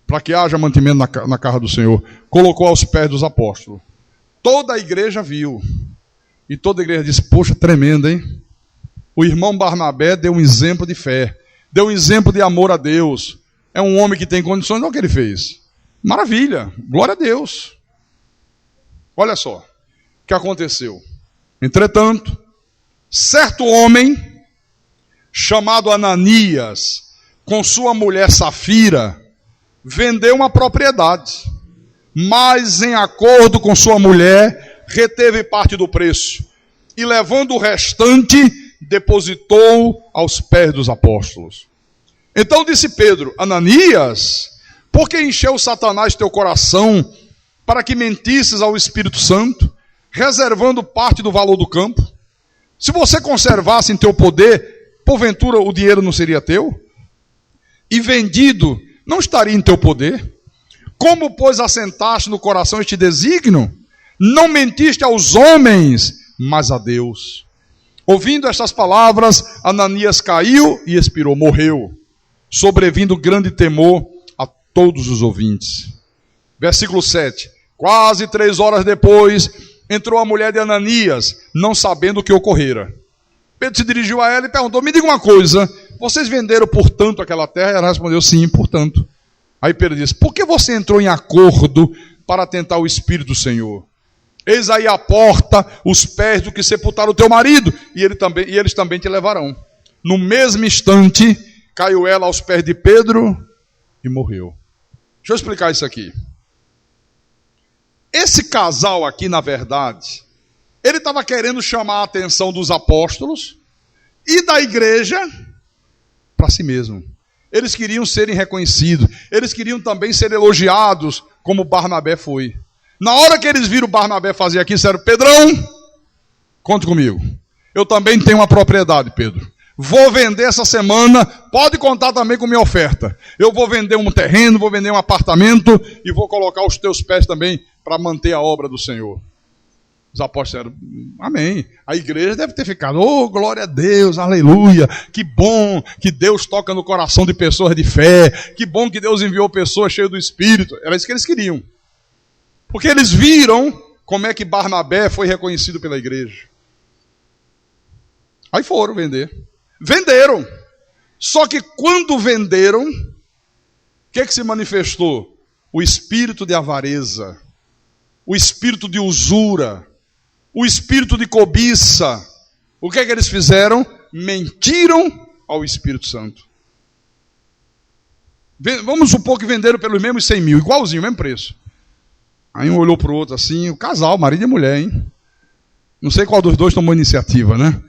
para que haja mantimento na casa do Senhor. Colocou aos pés dos apóstolos. Toda a igreja viu. E toda a igreja disse, poxa, tremendo, hein? O irmão Barnabé deu um exemplo de fé. Deu um exemplo de amor a Deus. É um homem que tem condições, olha o que ele fez. Maravilha, glória a Deus. Olha só o que aconteceu. Entretanto, certo homem, chamado Ananias, com sua mulher Safira, vendeu uma propriedade, mas em acordo com sua mulher, reteve parte do preço, e levando o restante, depositou aos pés dos apóstolos. Então disse Pedro, Ananias, por que encheu Satanás teu coração para que mentisses ao Espírito Santo, reservando parte do valor do campo? Se você conservasse em teu poder, porventura o dinheiro não seria teu? E vendido, não estaria em teu poder? Como, pois, assentaste no coração este desígnio? Não mentiste aos homens, mas a Deus. Ouvindo estas palavras, Ananias caiu e expirou, morreu, sobrevindo grande temor a todos os ouvintes. Versículo 7. Quase 3 horas depois, entrou a mulher de Ananias, não sabendo o que ocorrera. Pedro se dirigiu a ela e perguntou, me diga uma coisa, vocês venderam por tanto aquela terra? Ela respondeu, sim, por tanto. Aí Pedro disse, por que você entrou em acordo para tentar o Espírito do Senhor? Eis aí a porta, os pés do que sepultaram o teu marido, e eles também te levarão. No mesmo instante, caiu ela aos pés de Pedro e morreu. Deixa eu explicar isso aqui. Esse casal aqui, na verdade, ele estava querendo chamar a atenção dos apóstolos e da igreja para si mesmo. Eles queriam serem reconhecidos, eles queriam também ser elogiados, como Barnabé foi. Na hora que eles viram Barnabé fazer aqui, disseram, Pedrão, conte comigo. Eu também tenho uma propriedade, Pedro. Vou vender essa semana, pode contar também com minha oferta. Eu vou vender um terreno, vou vender um apartamento e vou colocar os teus pés também para manter a obra do Senhor. Os apóstolos disseram, amém. A igreja deve ter ficado, oh, glória a Deus, aleluia. Que bom que Deus toca no coração de pessoas de fé. Que bom que Deus enviou pessoas cheias do Espírito. Era isso que eles queriam. Porque eles viram como é que Barnabé foi reconhecido pela igreja. Aí foram vender. Venderam. Só que quando venderam, o que se manifestou? O espírito de avareza, o espírito de usura, o espírito de cobiça. O que eles fizeram? Mentiram ao Espírito Santo. Vamos supor que venderam pelos mesmos 100 mil, igualzinho, mesmo preço. Aí um olhou para o outro assim, o casal, marido e mulher, hein? Não sei qual dos dois tomou iniciativa, né?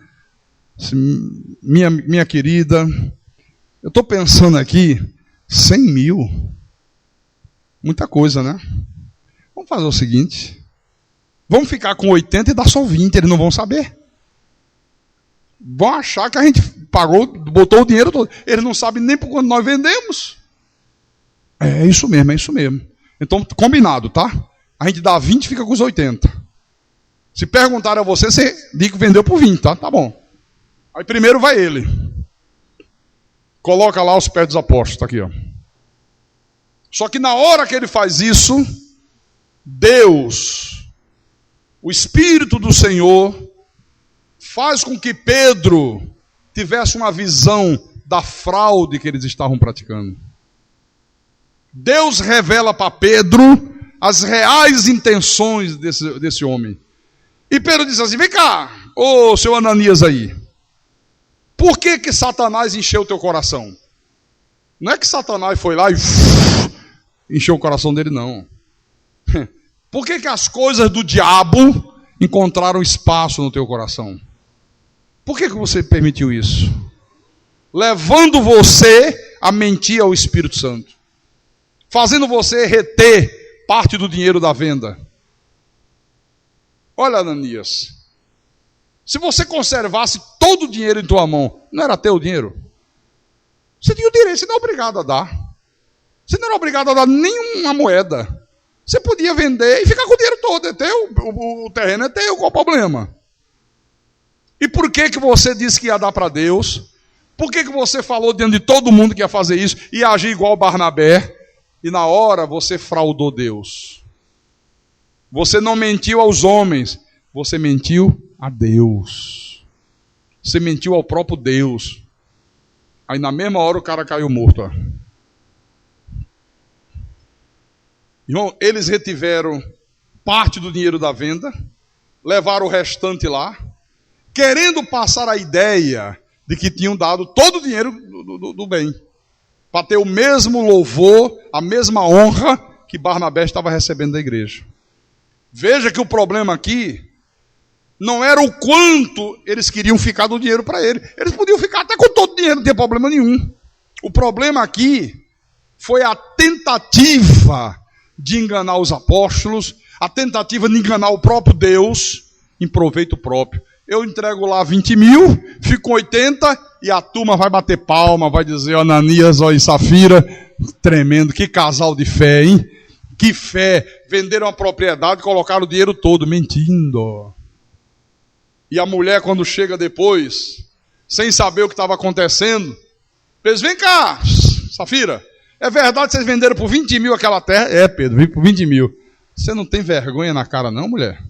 Minha querida, eu estou pensando aqui, 100 mil, muita coisa, né? Vamos fazer o seguinte, vamos ficar com 80 e dar só 20, eles não vão saber. Vão achar que a gente pagou, botou o dinheiro todo, eles não sabem nem por quanto nós vendemos. É isso mesmo, é isso mesmo. Então, combinado, tá? A gente dá 20 e fica com os 80. Se perguntarem a você, você diz que vendeu por 20, tá? Tá bom. Aí primeiro vai ele. Coloca lá os pés dos apóstolos, tá aqui, ó. Só que na hora que ele faz isso, Deus, o Espírito do Senhor, faz com que Pedro tivesse uma visão da fraude que eles estavam praticando. Deus revela para Pedro as reais intenções desse homem. E Pedro diz assim, vem cá, Ô, seu Ananias aí, por que Satanás encheu o teu coração? Não é que Satanás foi lá e encheu o coração dele, não. Por que as coisas do diabo encontraram espaço no teu coração? Por que você permitiu isso? Levando você a mentir ao Espírito Santo. Fazendo você reter parte do dinheiro da venda. Olha, Ananias, se você conservasse todo o dinheiro em tua mão, não era teu dinheiro? Você tinha o direito, você não é obrigado a dar. Você não era obrigado a dar nenhuma moeda. Você podia vender e ficar com o dinheiro todo, é teu, o terreno é teu, qual o problema? E por que você disse que ia dar para Deus? Por que você falou diante de todo mundo que ia fazer isso, ia agir igual Barnabé, e na hora você fraudou Deus? Você não mentiu aos homens, você mentiu a Deus. Você mentiu ao próprio Deus. Aí na mesma hora o cara caiu morto. Ó. Irmão, eles retiveram parte do dinheiro da venda, levaram o restante lá, querendo passar a ideia de que tinham dado todo o dinheiro do bem, para ter o mesmo louvor, a mesma honra que Barnabé estava recebendo da igreja. Veja que o problema aqui não era o quanto eles queriam ficar do dinheiro para ele. Eles podiam ficar até com todo o dinheiro, não tinha problema nenhum. O problema aqui foi a tentativa de enganar os apóstolos, a tentativa de enganar o próprio Deus em proveito próprio. Eu entrego lá 20 mil, fico com 80 e a turma vai bater palma, vai dizer, Ananias e Safira, tremendo, que casal de fé, hein? Que fé, venderam a propriedade e colocaram o dinheiro todo, mentindo. E a mulher, quando chega depois, sem saber o que estava acontecendo, fez, vem cá, Safira, é verdade que vocês venderam por 20 mil aquela terra? É, Pedro, vim por 20 mil. Você não tem vergonha na cara não, mulher?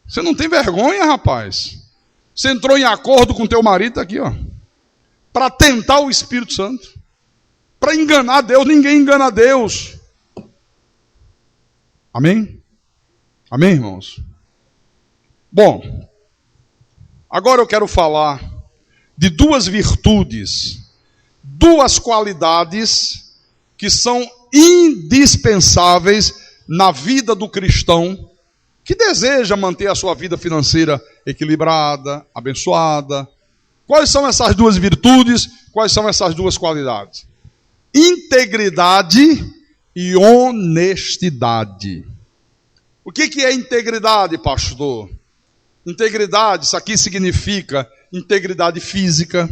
Você não tem vergonha, rapaz? Você entrou em acordo com teu marido aqui, ó, para tentar o Espírito Santo, para enganar Deus. Ninguém engana Deus. Amém? Amém, irmãos? Bom, agora eu quero falar de duas virtudes, duas qualidades que são indispensáveis na vida do cristão que deseja manter a sua vida financeira equilibrada, abençoada. Quais são essas duas virtudes? Quais são essas duas qualidades? Integridade e honestidade. O que é integridade, pastor? Integridade, isso aqui significa integridade física,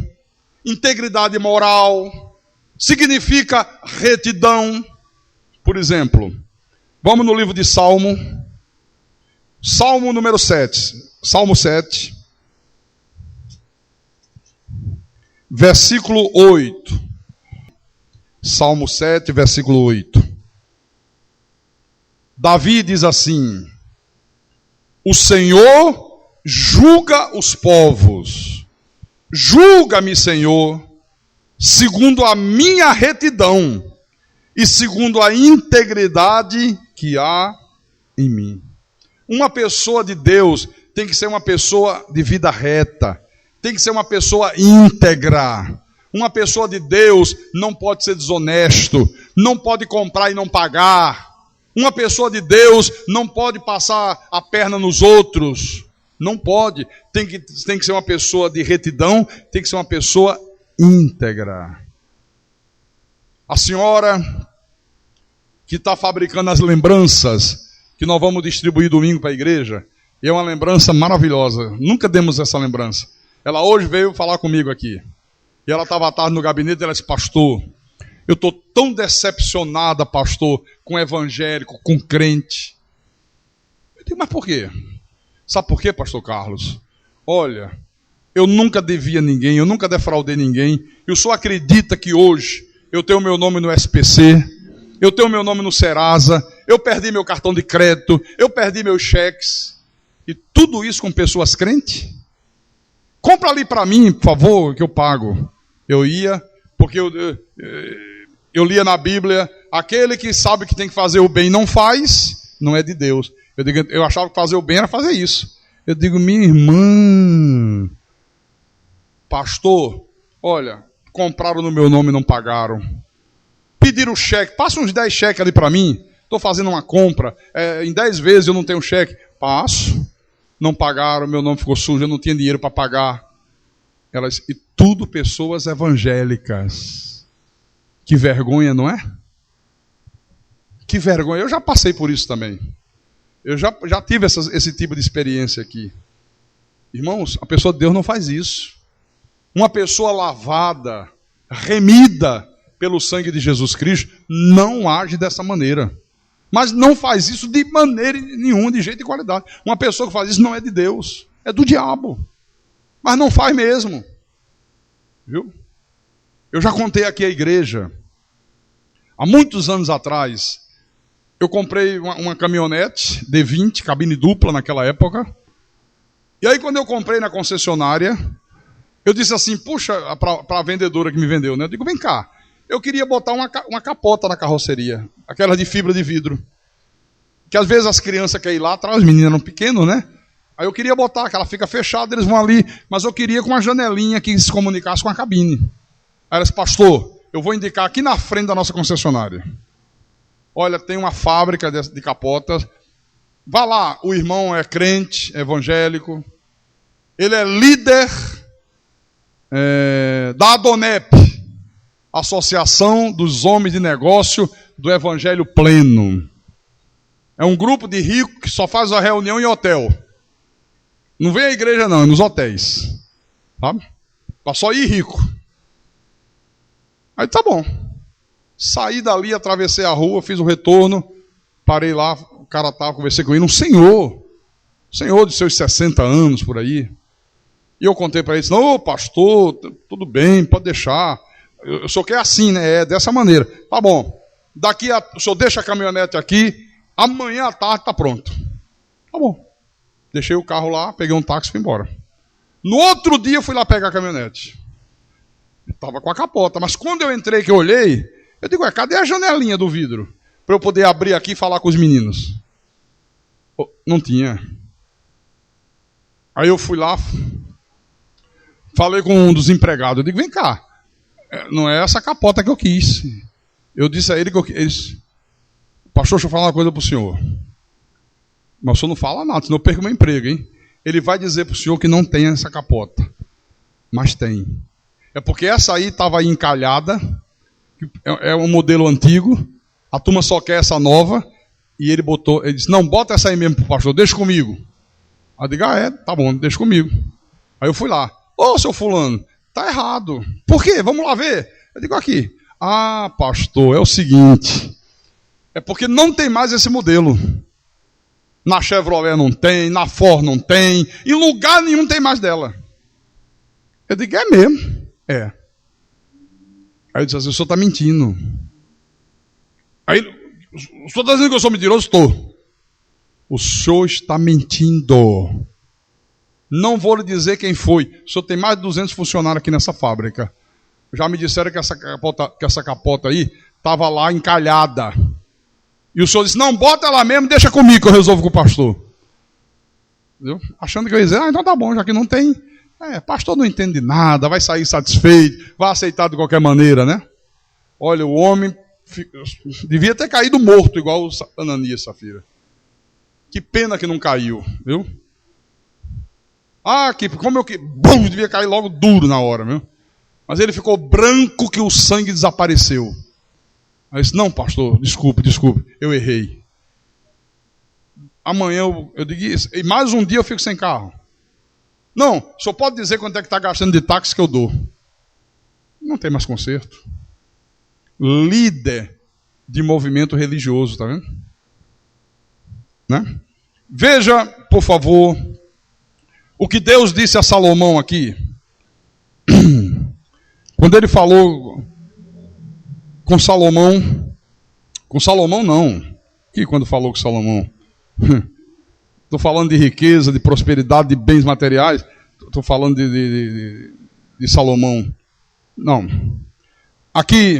integridade moral, significa retidão. Por exemplo, vamos no livro de Salmo, Salmo número 7, Salmo 7, versículo 8. Salmo 7, versículo 8. Davi diz assim: o Senhor julga os povos, julga-me, Senhor, segundo a minha retidão e segundo a integridade que há em mim. Uma pessoa de Deus tem que ser uma pessoa de vida reta, tem que ser uma pessoa íntegra. Uma pessoa de Deus não pode ser desonesto, não pode comprar e não pagar. Uma pessoa de Deus não pode passar a perna nos outros. Não pode. Tem que ser uma pessoa de retidão, tem que ser uma pessoa íntegra. A senhora que está fabricando as lembranças que nós vamos distribuir domingo para a igreja, é uma lembrança maravilhosa. Nunca demos essa lembrança. Ela hoje veio falar comigo aqui. E ela estava à tarde no gabinete e ela disse: pastor, eu estou tão decepcionada, pastor, com evangélico, com crente. Eu digo, mas por quê? Sabe por quê, pastor Carlos? Olha, eu nunca devia ninguém, eu nunca defraudei ninguém. E o senhor acredita que hoje eu tenho meu nome no SPC, eu tenho meu nome no Serasa, eu perdi meu cartão de crédito, eu perdi meus cheques. E tudo isso com pessoas crentes? Compra ali para mim, por favor, que eu pago. Eu ia, porque eu lia na Bíblia, aquele que sabe que tem que fazer o bem e não faz, não é de Deus. Eu achava que fazer o bem era fazer isso. Eu digo, minha irmã, pastor, olha, compraram no meu nome e não pagaram. Pediram cheque, passa uns 10 cheques ali para mim. Estou fazendo uma compra, em 10 vezes eu não tenho cheque. Passo. Não pagaram, meu nome ficou sujo, eu não tinha dinheiro para pagar. E tudo pessoas evangélicas. Que vergonha, não é? Que vergonha. Eu já passei por isso também. Eu já tive esse tipo de experiência aqui. Irmãos, a pessoa de Deus não faz isso. Uma pessoa lavada, remida pelo sangue de Jesus Cristo, não age dessa maneira. Mas não faz isso de maneira nenhuma, de jeito e qualidade. Uma pessoa que faz isso não é de Deus, é do diabo. Mas não faz mesmo. Viu? Eu já contei aqui à igreja. Há muitos anos atrás, eu comprei uma caminhonete D20, cabine dupla naquela época. E aí quando eu comprei na concessionária, eu disse assim, puxa, para a vendedora que me vendeu, né? Eu digo, vem cá. Eu queria botar uma capota na carroceria, aquela de fibra de vidro. Que às vezes as crianças querem ir lá atrás, os meninos eram pequenos, né? Aí eu queria botar, que ela fica fechada, eles vão ali, mas eu queria com uma janelinha que se comunicasse com a cabine. Aí ela disse, pastor, eu vou indicar aqui na frente da nossa concessionária. Olha, tem uma fábrica de capotas. Vá lá, o irmão é crente, é evangélico. Ele é líder da Adonep, Associação dos Homens de Negócio do Evangelho Pleno. É um grupo de ricos que só faz a reunião em hotel. Não vem à igreja não, é nos hotéis. Sabe? Para só ir rico. Aí tá bom. Saí dali, atravessei a rua, fiz o retorno, parei lá, o cara estava, conversei com ele, um senhor de seus 60 anos por aí. E eu contei para ele, disse, não, pastor, tudo bem, pode deixar. O senhor quer assim, né? É dessa maneira. Tá bom. O senhor deixa a caminhonete aqui, amanhã à tarde está pronto. Tá bom. Deixei o carro lá, peguei um táxi e fui embora. No outro dia eu fui lá pegar a caminhonete. Estava com a capota, mas quando eu entrei, que eu olhei, eu digo, cadê a janelinha do vidro? Para eu poder abrir aqui e falar com os meninos. Não tinha. Aí eu fui lá, falei com um dos empregados, eu digo, vem cá, não é essa capota que eu quis. Eu disse a ele que eu quis. Pastor, deixa eu falar uma coisa para o senhor. Mas o senhor não fala nada, senão eu perco meu emprego, hein? Ele vai dizer para o senhor que não tem essa capota. Mas tem. É porque essa aí estava aí encalhada, é um modelo antigo, a turma só quer essa nova, e ele disse, não, bota essa aí mesmo pro pastor, deixa comigo. Aí eu digo, tá bom, deixa comigo. Aí eu fui lá, seu fulano, tá errado. Por quê? Vamos lá ver. Eu digo aqui, pastor, é o seguinte, é porque não tem mais esse modelo. Na Chevrolet não tem, na Ford não tem, em lugar nenhum tem mais dela. Eu digo, é mesmo? É. Aí eu disse assim, o senhor está mentindo. Aí, o senhor está dizendo que eu sou mentiroso? Estou. O senhor está mentindo. Não vou lhe dizer quem foi. O senhor tem mais de 200 funcionários aqui nessa fábrica. Já me disseram que essa capota aí estava lá encalhada. E o senhor disse, não, bota ela mesmo, deixa comigo que eu resolvo com o pastor. Entendeu? Achando que eu ia dizer, então tá bom, já que não tem. Pastor não entende nada, vai sair satisfeito, vai aceitar de qualquer maneira, né? Olha, o homem devia ter caído morto, igual o Ananias e Safira. Que pena que não caiu, viu? Devia cair logo duro na hora, viu? Mas ele ficou branco que o sangue desapareceu. Aí disse, não, pastor, desculpe, eu errei. Amanhã eu digo isso, e mais um dia eu fico sem carro. Não, o senhor pode dizer quanto é que está gastando de táxi que eu dou. Não tem mais conserto. Líder de movimento religioso, tá vendo? Né? Veja, por favor, o que Deus disse a Salomão aqui. Quando ele falou com Salomão não. Que quando falou com Salomão? Estou falando de riqueza, de prosperidade, de bens materiais. Estou falando de Salomão. Não. Aqui,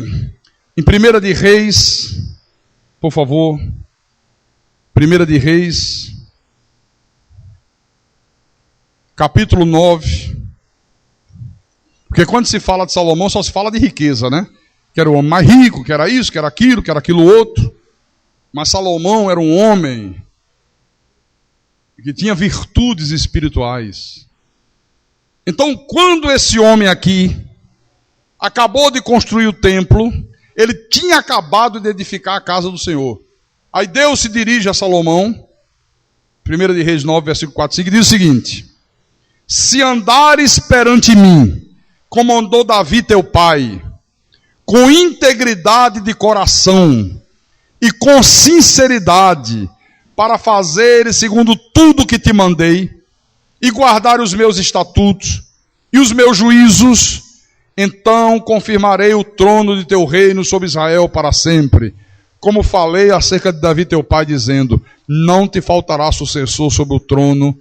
em 1 de Reis, por favor. Primeira de Reis, capítulo 9. Porque quando se fala de Salomão, só se fala de riqueza, né? Que era o homem mais rico, que era isso, que era aquilo outro. Mas Salomão era um homem que tinha virtudes espirituais. Então, quando esse homem aqui acabou de construir o templo, ele tinha acabado de edificar a casa do Senhor. Aí Deus se dirige a Salomão, 1 de Reis 9, versículo 4, 5, e diz o seguinte: se andares perante mim, como andou Davi teu pai, com integridade de coração e com sinceridade, para fazeres segundo tudo que te mandei, e guardar os meus estatutos e os meus juízos, então confirmarei o trono de teu reino sobre Israel para sempre, como falei acerca de Davi teu pai, dizendo: não te faltará sucessor sobre o trono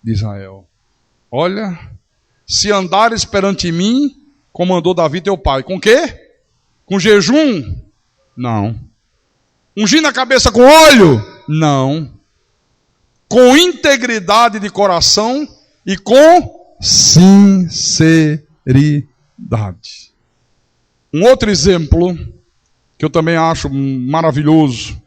de Israel. Olha, se andares perante mim, como andou Davi teu pai. Com quê? Com jejum? Não. Ungindo a cabeça com óleo? Não. Com integridade de coração e com sinceridade. Um outro exemplo, que eu também acho maravilhoso,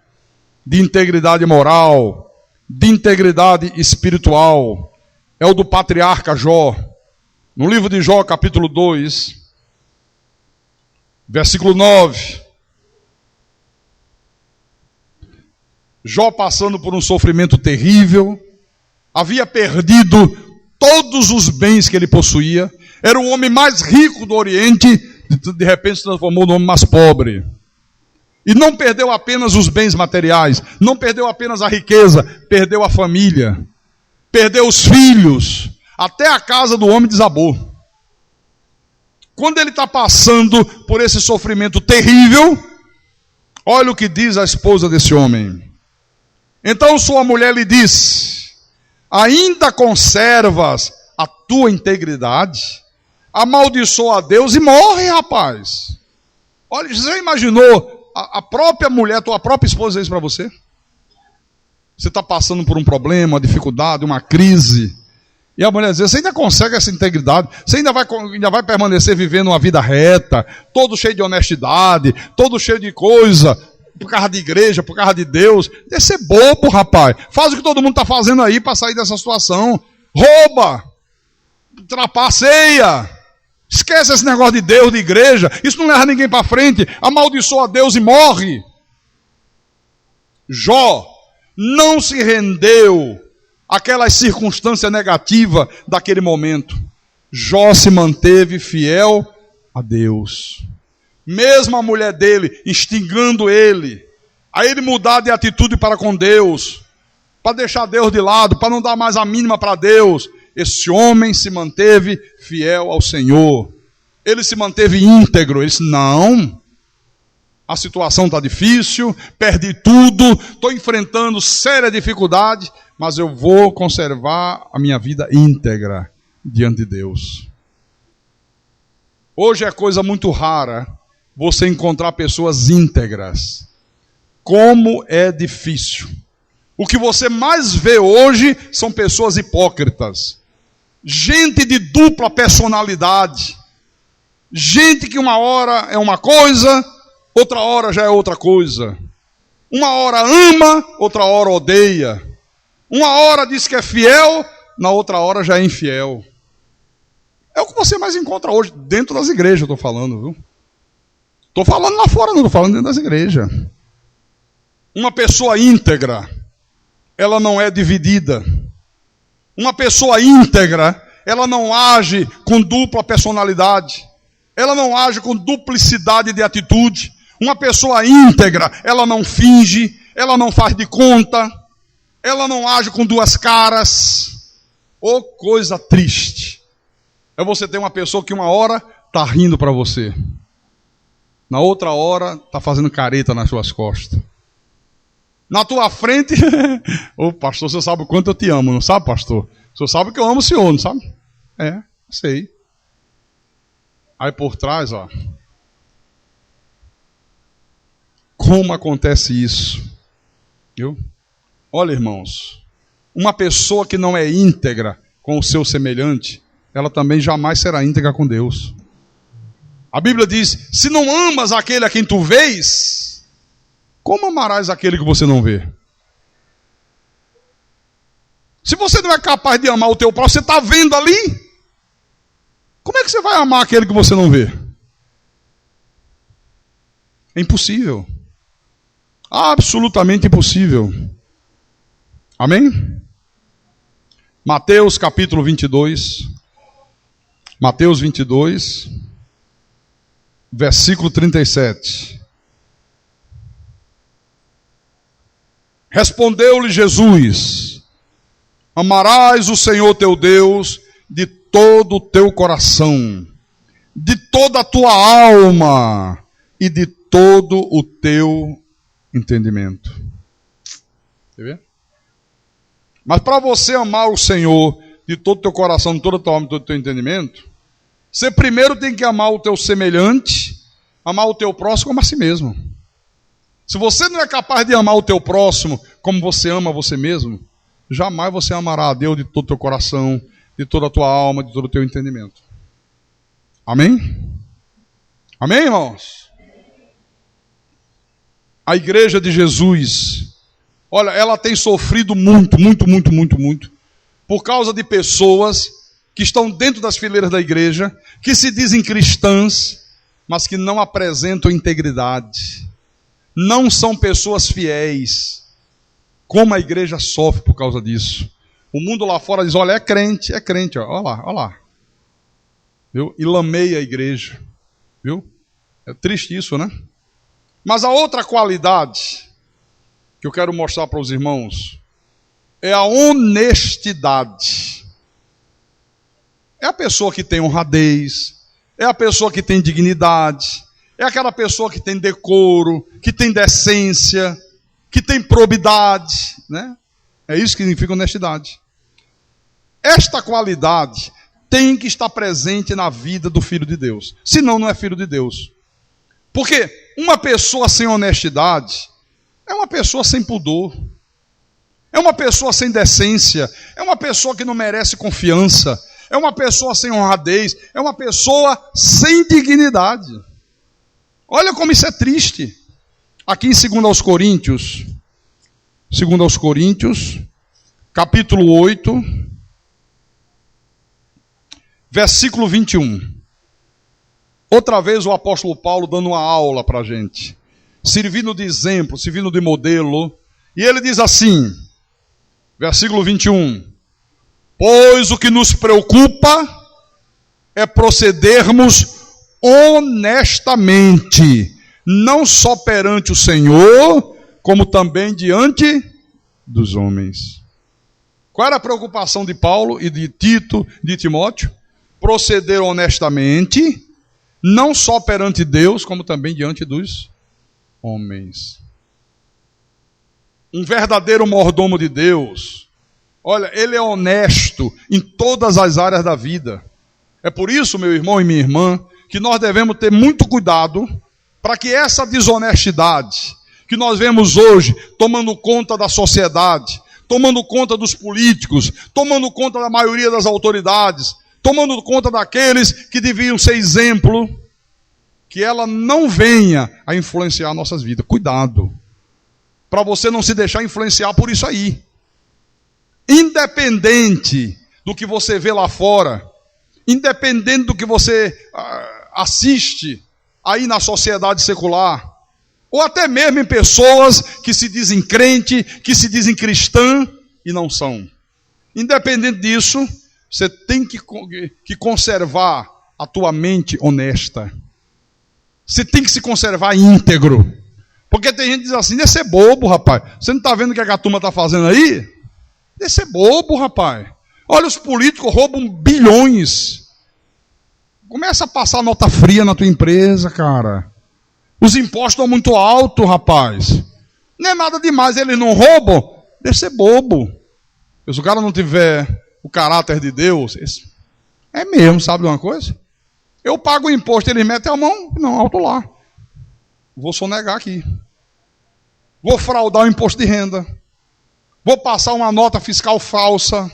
de integridade moral, de integridade espiritual, é o do patriarca Jó. No livro de Jó, capítulo 2, versículo 9. Jó passando por um sofrimento terrível, havia perdido todos os bens que ele possuía, era o homem mais rico do Oriente, de repente se transformou no homem mais pobre. E não perdeu apenas os bens materiais, não perdeu apenas a riqueza, perdeu a família, perdeu os filhos, até a casa do homem desabou. Quando ele está passando por esse sofrimento terrível, olha o que diz a esposa desse homem. Então sua mulher lhe disse: ainda conservas a tua integridade? Amaldiçoa a Deus e morre, rapaz. Olha, você já imaginou a própria mulher, tua própria esposa dizer isso para você? Você está passando por um problema, uma dificuldade, uma crise, e a mulher diz: você ainda consegue essa integridade? Você ainda vai permanecer vivendo uma vida reta, todo cheio de honestidade, todo cheio de coisa, por causa de igreja, por causa de Deus? Deve ser bobo, rapaz. Faz o que todo mundo está fazendo aí para sair dessa situação. Rouba, trapaceia, esquece esse negócio de Deus, de igreja. Isso não leva ninguém para frente. Amaldiçoa a Deus e morre. Jó não se rendeu àquela circunstância negativa daquele momento. Jó se manteve fiel a Deus. Mesmo a mulher dele instigando ele, a ele mudar de atitude para com Deus, para deixar Deus de lado, para não dar mais a mínima para Deus, esse homem se manteve fiel ao Senhor. Ele se manteve íntegro. Ele disse: não, a situação está difícil, perdi tudo, estou enfrentando séria dificuldade, mas eu vou conservar a minha vida íntegra diante de Deus. Hoje é coisa muito rara você encontrar pessoas íntegras. Como é difícil. O que você mais vê hoje são pessoas hipócritas. Gente de dupla personalidade. Gente que uma hora é uma coisa, outra hora já é outra coisa. Uma hora ama, outra hora odeia. Uma hora diz que é fiel, na outra hora já é infiel. É o que você mais encontra hoje, dentro das igrejas, eu estou falando, viu? Estou falando lá fora, não estou falando dentro das igrejas. Uma pessoa íntegra, ela não é dividida. Uma pessoa íntegra, ela não age com dupla personalidade. Ela não age com duplicidade de atitude. Uma pessoa íntegra, ela não finge, ela não faz de conta, ela não age com duas caras. Oh, coisa triste. É você ter uma pessoa que uma hora está rindo para você, na outra hora está fazendo careta nas suas costas. Na tua frente, ô pastor, você sabe o quanto eu te amo, não sabe, pastor? O senhor sabe que eu amo o senhor, não sabe? É, sei. Aí por trás, ó. Como acontece isso? Viu? Olha, irmãos, uma pessoa que não é íntegra com o seu semelhante, ela também jamais será íntegra com Deus. A Bíblia diz, se não amas aquele a quem tu vês, como amarás aquele que você não vê? Se você não é capaz de amar o teu próximo, você está vendo ali, como é que você vai amar aquele que você não vê? É impossível. Absolutamente impossível. Amém? Mateus capítulo 22. Mateus 22, versículo 37. Respondeu-lhe Jesus: amarás o Senhor teu Deus de todo o teu coração, de toda a tua alma e de todo o teu entendimento. Quer ver? Mas para você amar o Senhor de todo o teu coração, de toda a tua alma e de todo o teu entendimento, você primeiro tem que amar o teu semelhante, amar o teu próximo como a si mesmo. Se você não é capaz de amar o teu próximo como você ama você mesmo, jamais você amará a Deus de todo o teu coração, de toda a tua alma, de todo o teu entendimento. Amém? Amém, irmãos? A igreja de Jesus, olha, ela tem sofrido muito, por causa de pessoas que estão dentro das fileiras da igreja, que se dizem cristãs, mas que não apresentam integridade. Não são pessoas fiéis. Como a igreja sofre por causa disso. O mundo lá fora diz, olha, é crente, ó, olha lá. Viu? E lameia a igreja. Viu? É triste isso, né? Mas a outra qualidade que eu quero mostrar para os irmãos é a honestidade. É a pessoa que tem honradez, é a pessoa que tem dignidade, é aquela pessoa que tem decoro, que tem decência, que tem probidade, né? É isso que significa honestidade. Esta qualidade tem que estar presente na vida do Filho de Deus, senão não é filho de Deus. Porque uma pessoa sem honestidade é uma pessoa sem pudor, é uma pessoa sem decência, é uma pessoa que não merece confiança, é uma pessoa sem honradez, é uma pessoa sem dignidade. Olha como isso é triste. Aqui em 2 Coríntios, capítulo 8, versículo 21. Outra vez o apóstolo Paulo dando uma aula para a gente, servindo de exemplo, servindo de modelo. E ele diz assim, versículo 21. Pois o que nos preocupa é procedermos honestamente, não só perante o Senhor, como também diante dos homens. Qual era a preocupação de Paulo e de Tito, de Timóteo? Proceder honestamente, não só perante Deus, como também diante dos homens. Um verdadeiro mordomo de Deus, olha, ele é honesto em todas as áreas da vida. É por isso, meu irmão e minha irmã, que nós devemos ter muito cuidado para que essa desonestidade que nós vemos hoje tomando conta da sociedade, tomando conta dos políticos, tomando conta da maioria das autoridades, tomando conta daqueles que deviam ser exemplo, que ela não venha a influenciar nossas vidas. Cuidado, para você não se deixar influenciar por isso aí. Independente do que você vê lá fora, independente do que você assiste aí na sociedade secular, ou até mesmo em pessoas que se dizem crente, que se dizem cristã e não são. Independente disso, você tem que conservar a tua mente honesta. Você tem que se conservar íntegro. Porque tem gente que diz assim, deixa ser bobo, rapaz. Você não está vendo o que a turma está fazendo aí? Deixa ser bobo, rapaz. Olha, os políticos roubam bilhões. Começa a passar nota fria na tua empresa, cara. Os impostos estão muito altos, rapaz. Não é nada demais, eles não roubam. Deixa ser bobo. Se o cara não tiver o caráter de Deus, é mesmo, sabe de uma coisa? Eu pago o imposto, eles metem a mão, não, alto lá. Vou sonegar aqui. Vou fraudar o imposto de renda. Vou passar uma nota fiscal falsa.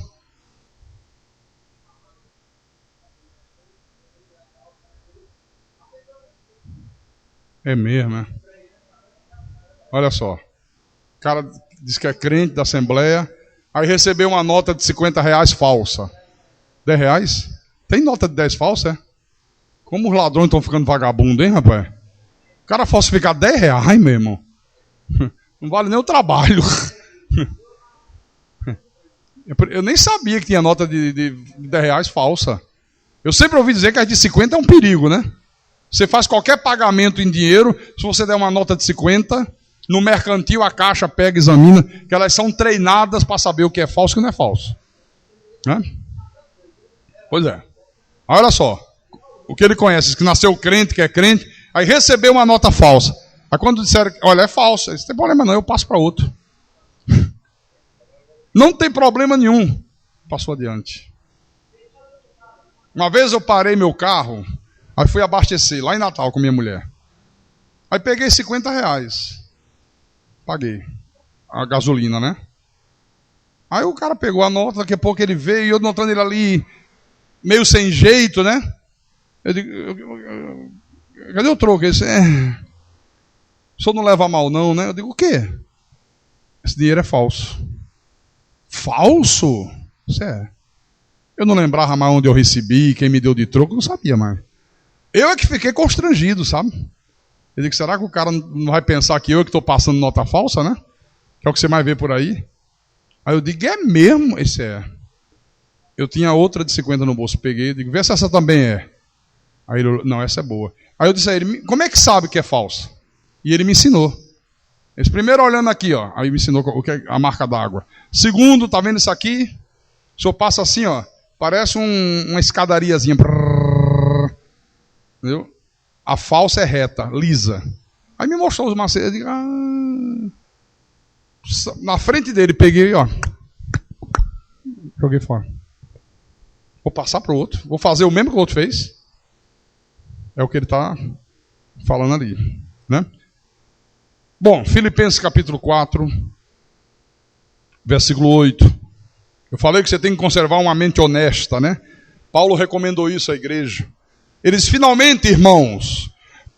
É mesmo, né? Olha só. O cara diz que é crente da Assembleia, aí recebeu uma nota de R$ 50 falsa. R$ 10? Tem nota de 10 falsa, é? Como os ladrões estão ficando vagabundos, hein, rapaz? O cara falsificar R$ 10, meu irmão. Não vale nem o trabalho. Eu nem sabia que tinha nota de R$ 10 falsa. Eu sempre ouvi dizer que as de 50 é um perigo, né? Você faz qualquer pagamento em dinheiro, se você der uma nota de 50, no mercantil a Caixa pega e examina, que elas são treinadas para saber o que é falso e o que não é falso. Né? Pois é. Olha só. O que ele conhece, que nasceu crente, que é crente, aí recebeu uma nota falsa. Aí quando disseram, olha, é falso, não tem problema não, eu passo para outro. Não tem problema nenhum. Passou adiante. Uma vez eu parei meu carro, aí fui abastecer, lá em Natal com minha mulher. Aí peguei R$ 50. Paguei. A gasolina, né? Aí o cara pegou a nota, daqui a pouco ele veio, e eu notando ele ali, meio sem jeito, né? Eu digo, cadê o troco? Ele disse, o senhor não leva mal não, né? Eu digo, o quê? Esse dinheiro é falso. Falso? Isso é. Eu não lembrava mais onde eu recebi, quem me deu de troco, eu não sabia mais. Eu é que fiquei constrangido, sabe? Eu digo, será que o cara não vai pensar que eu é que estou passando nota falsa, né? Que é o que você mais vê por aí. Aí eu digo, é mesmo? Esse é. Eu tinha outra de 50 no bolso, peguei, digo, vê se essa também é. Aí ele, não, essa é boa. Aí eu disse a ele, como é que sabe que é falsa? E ele me ensinou. Esse primeiro olhando aqui, ó, aí me ensinou o que é a marca d'água. Segundo, tá vendo isso aqui? O senhor passa assim, ó, parece uma escadariazinha. Entendeu? A falsa é reta, lisa. Aí me mostrou os macetes, eu digo, na frente dele, peguei, ó, joguei fora. Vou passar para o outro, vou fazer o mesmo que o outro fez. É o que ele está falando ali, né? Bom, Filipenses capítulo 4, versículo 8. Eu falei que você tem que conservar uma mente honesta, né? Paulo recomendou isso à igreja. Ele diz, finalmente, irmãos,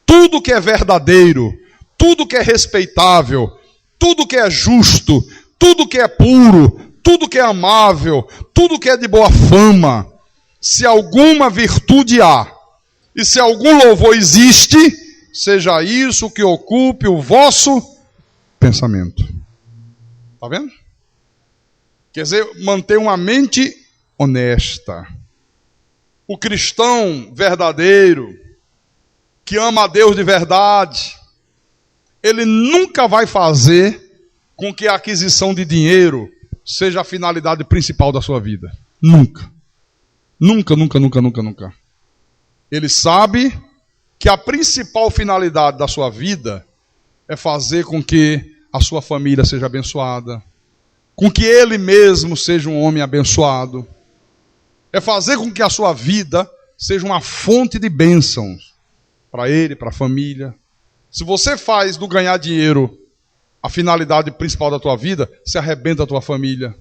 tudo que é verdadeiro, tudo que é respeitável, tudo que é justo, tudo que é puro, tudo que é amável, tudo que é de boa fama, se alguma virtude há, e se algum louvor existe, seja isso que ocupe o vosso pensamento. Está vendo? Quer dizer, manter uma mente honesta. O cristão verdadeiro, que ama a Deus de verdade, ele nunca vai fazer com que a aquisição de dinheiro seja a finalidade principal da sua vida. Nunca. Nunca, nunca, nunca, nunca, nunca. Ele sabe que a principal finalidade da sua vida é fazer com que a sua família seja abençoada, com que ele mesmo seja um homem abençoado, é fazer com que a sua vida seja uma fonte de bênçãos para ele, para a família. Se você faz do ganhar dinheiro a finalidade principal da tua vida, você arrebenta a tua família.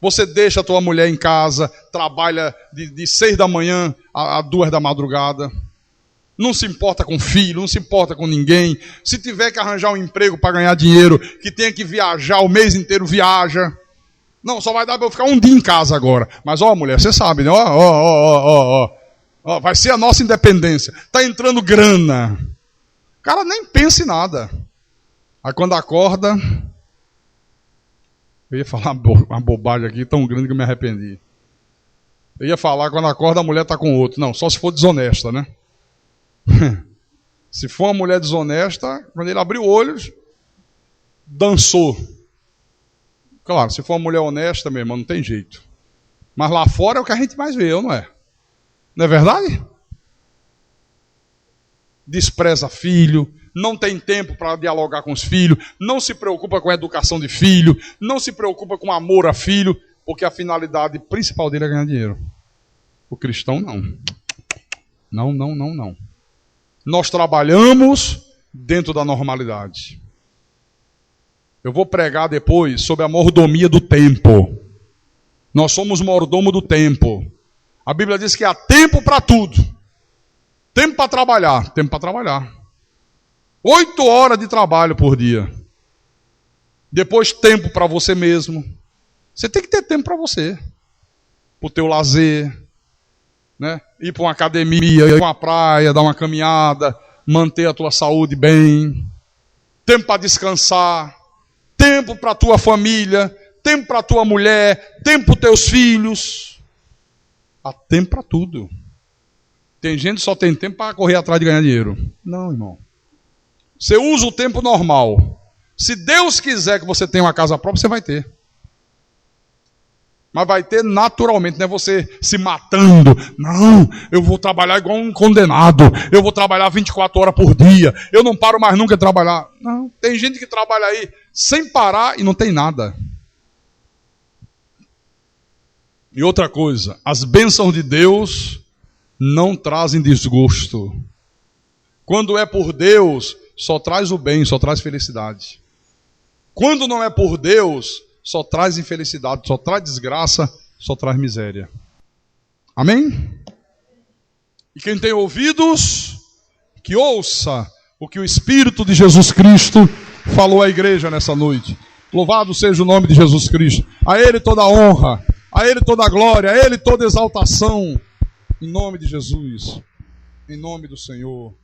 Você deixa a tua mulher em casa, trabalha de 6 da manhã a 2 da madrugada. Não se importa com filho, não se importa com ninguém. Se tiver que arranjar um emprego para ganhar dinheiro, que tenha que viajar o mês inteiro, viaja. Não, só vai dar para eu ficar um dia em casa agora. Mas, mulher, você sabe, né? Vai ser a nossa independência. Está entrando grana. O cara nem pensa em nada. Aí quando acorda... Eu ia falar uma bobagem aqui tão grande que eu me arrependi. Eu ia falar quando acorda a mulher está com outro. Não, só se for desonesta, né? Se for uma mulher desonesta, quando ele abriu o olho, dançou. Claro, se for uma mulher honesta, meu irmão, não tem jeito. Mas lá fora é o que a gente mais vê, não é? Não é verdade? Despreza filho, não tem tempo para dialogar com os filhos, não se preocupa com a educação de filho, não se preocupa com amor a filho, porque a finalidade principal dele é ganhar dinheiro. O cristão não. Não, não, não, não. Nós trabalhamos dentro da normalidade. Eu vou pregar depois sobre a mordomia do tempo. Nós somos mordomo do tempo. A Bíblia diz que há tempo para tudo. Tempo para trabalhar. Tempo para trabalhar. 8 horas de trabalho por dia. Depois tempo para você mesmo. Você tem que ter tempo para você. Para o teu lazer. Né? Ir para uma academia, ir para uma praia, dar uma caminhada. Manter a tua saúde bem. Tempo para descansar. Tempo para a tua família, tempo para a tua mulher, tempo para os teus filhos. Há tempo para tudo. Tem gente que só tem tempo para correr atrás de ganhar dinheiro. Não, irmão. Você usa o tempo normal. Se Deus quiser que você tenha uma casa própria, você vai ter. Mas vai ter naturalmente, não é você se matando. Não, eu vou trabalhar igual um condenado. Eu vou trabalhar 24 horas por dia. Eu não paro mais nunca de trabalhar. Não, tem gente que trabalha aí sem parar e não tem nada. E outra coisa, as bênçãos de Deus não trazem desgosto. Quando é por Deus, só traz o bem, só traz felicidade. Quando não é por Deus, só traz infelicidade, só traz desgraça, só traz miséria. Amém? E quem tem ouvidos, que ouça o que o Espírito de Jesus Cristo falou à igreja nessa noite. Louvado seja o nome de Jesus Cristo. A Ele toda a honra, a Ele toda a glória, a Ele toda a exaltação. Em nome de Jesus, em nome do Senhor.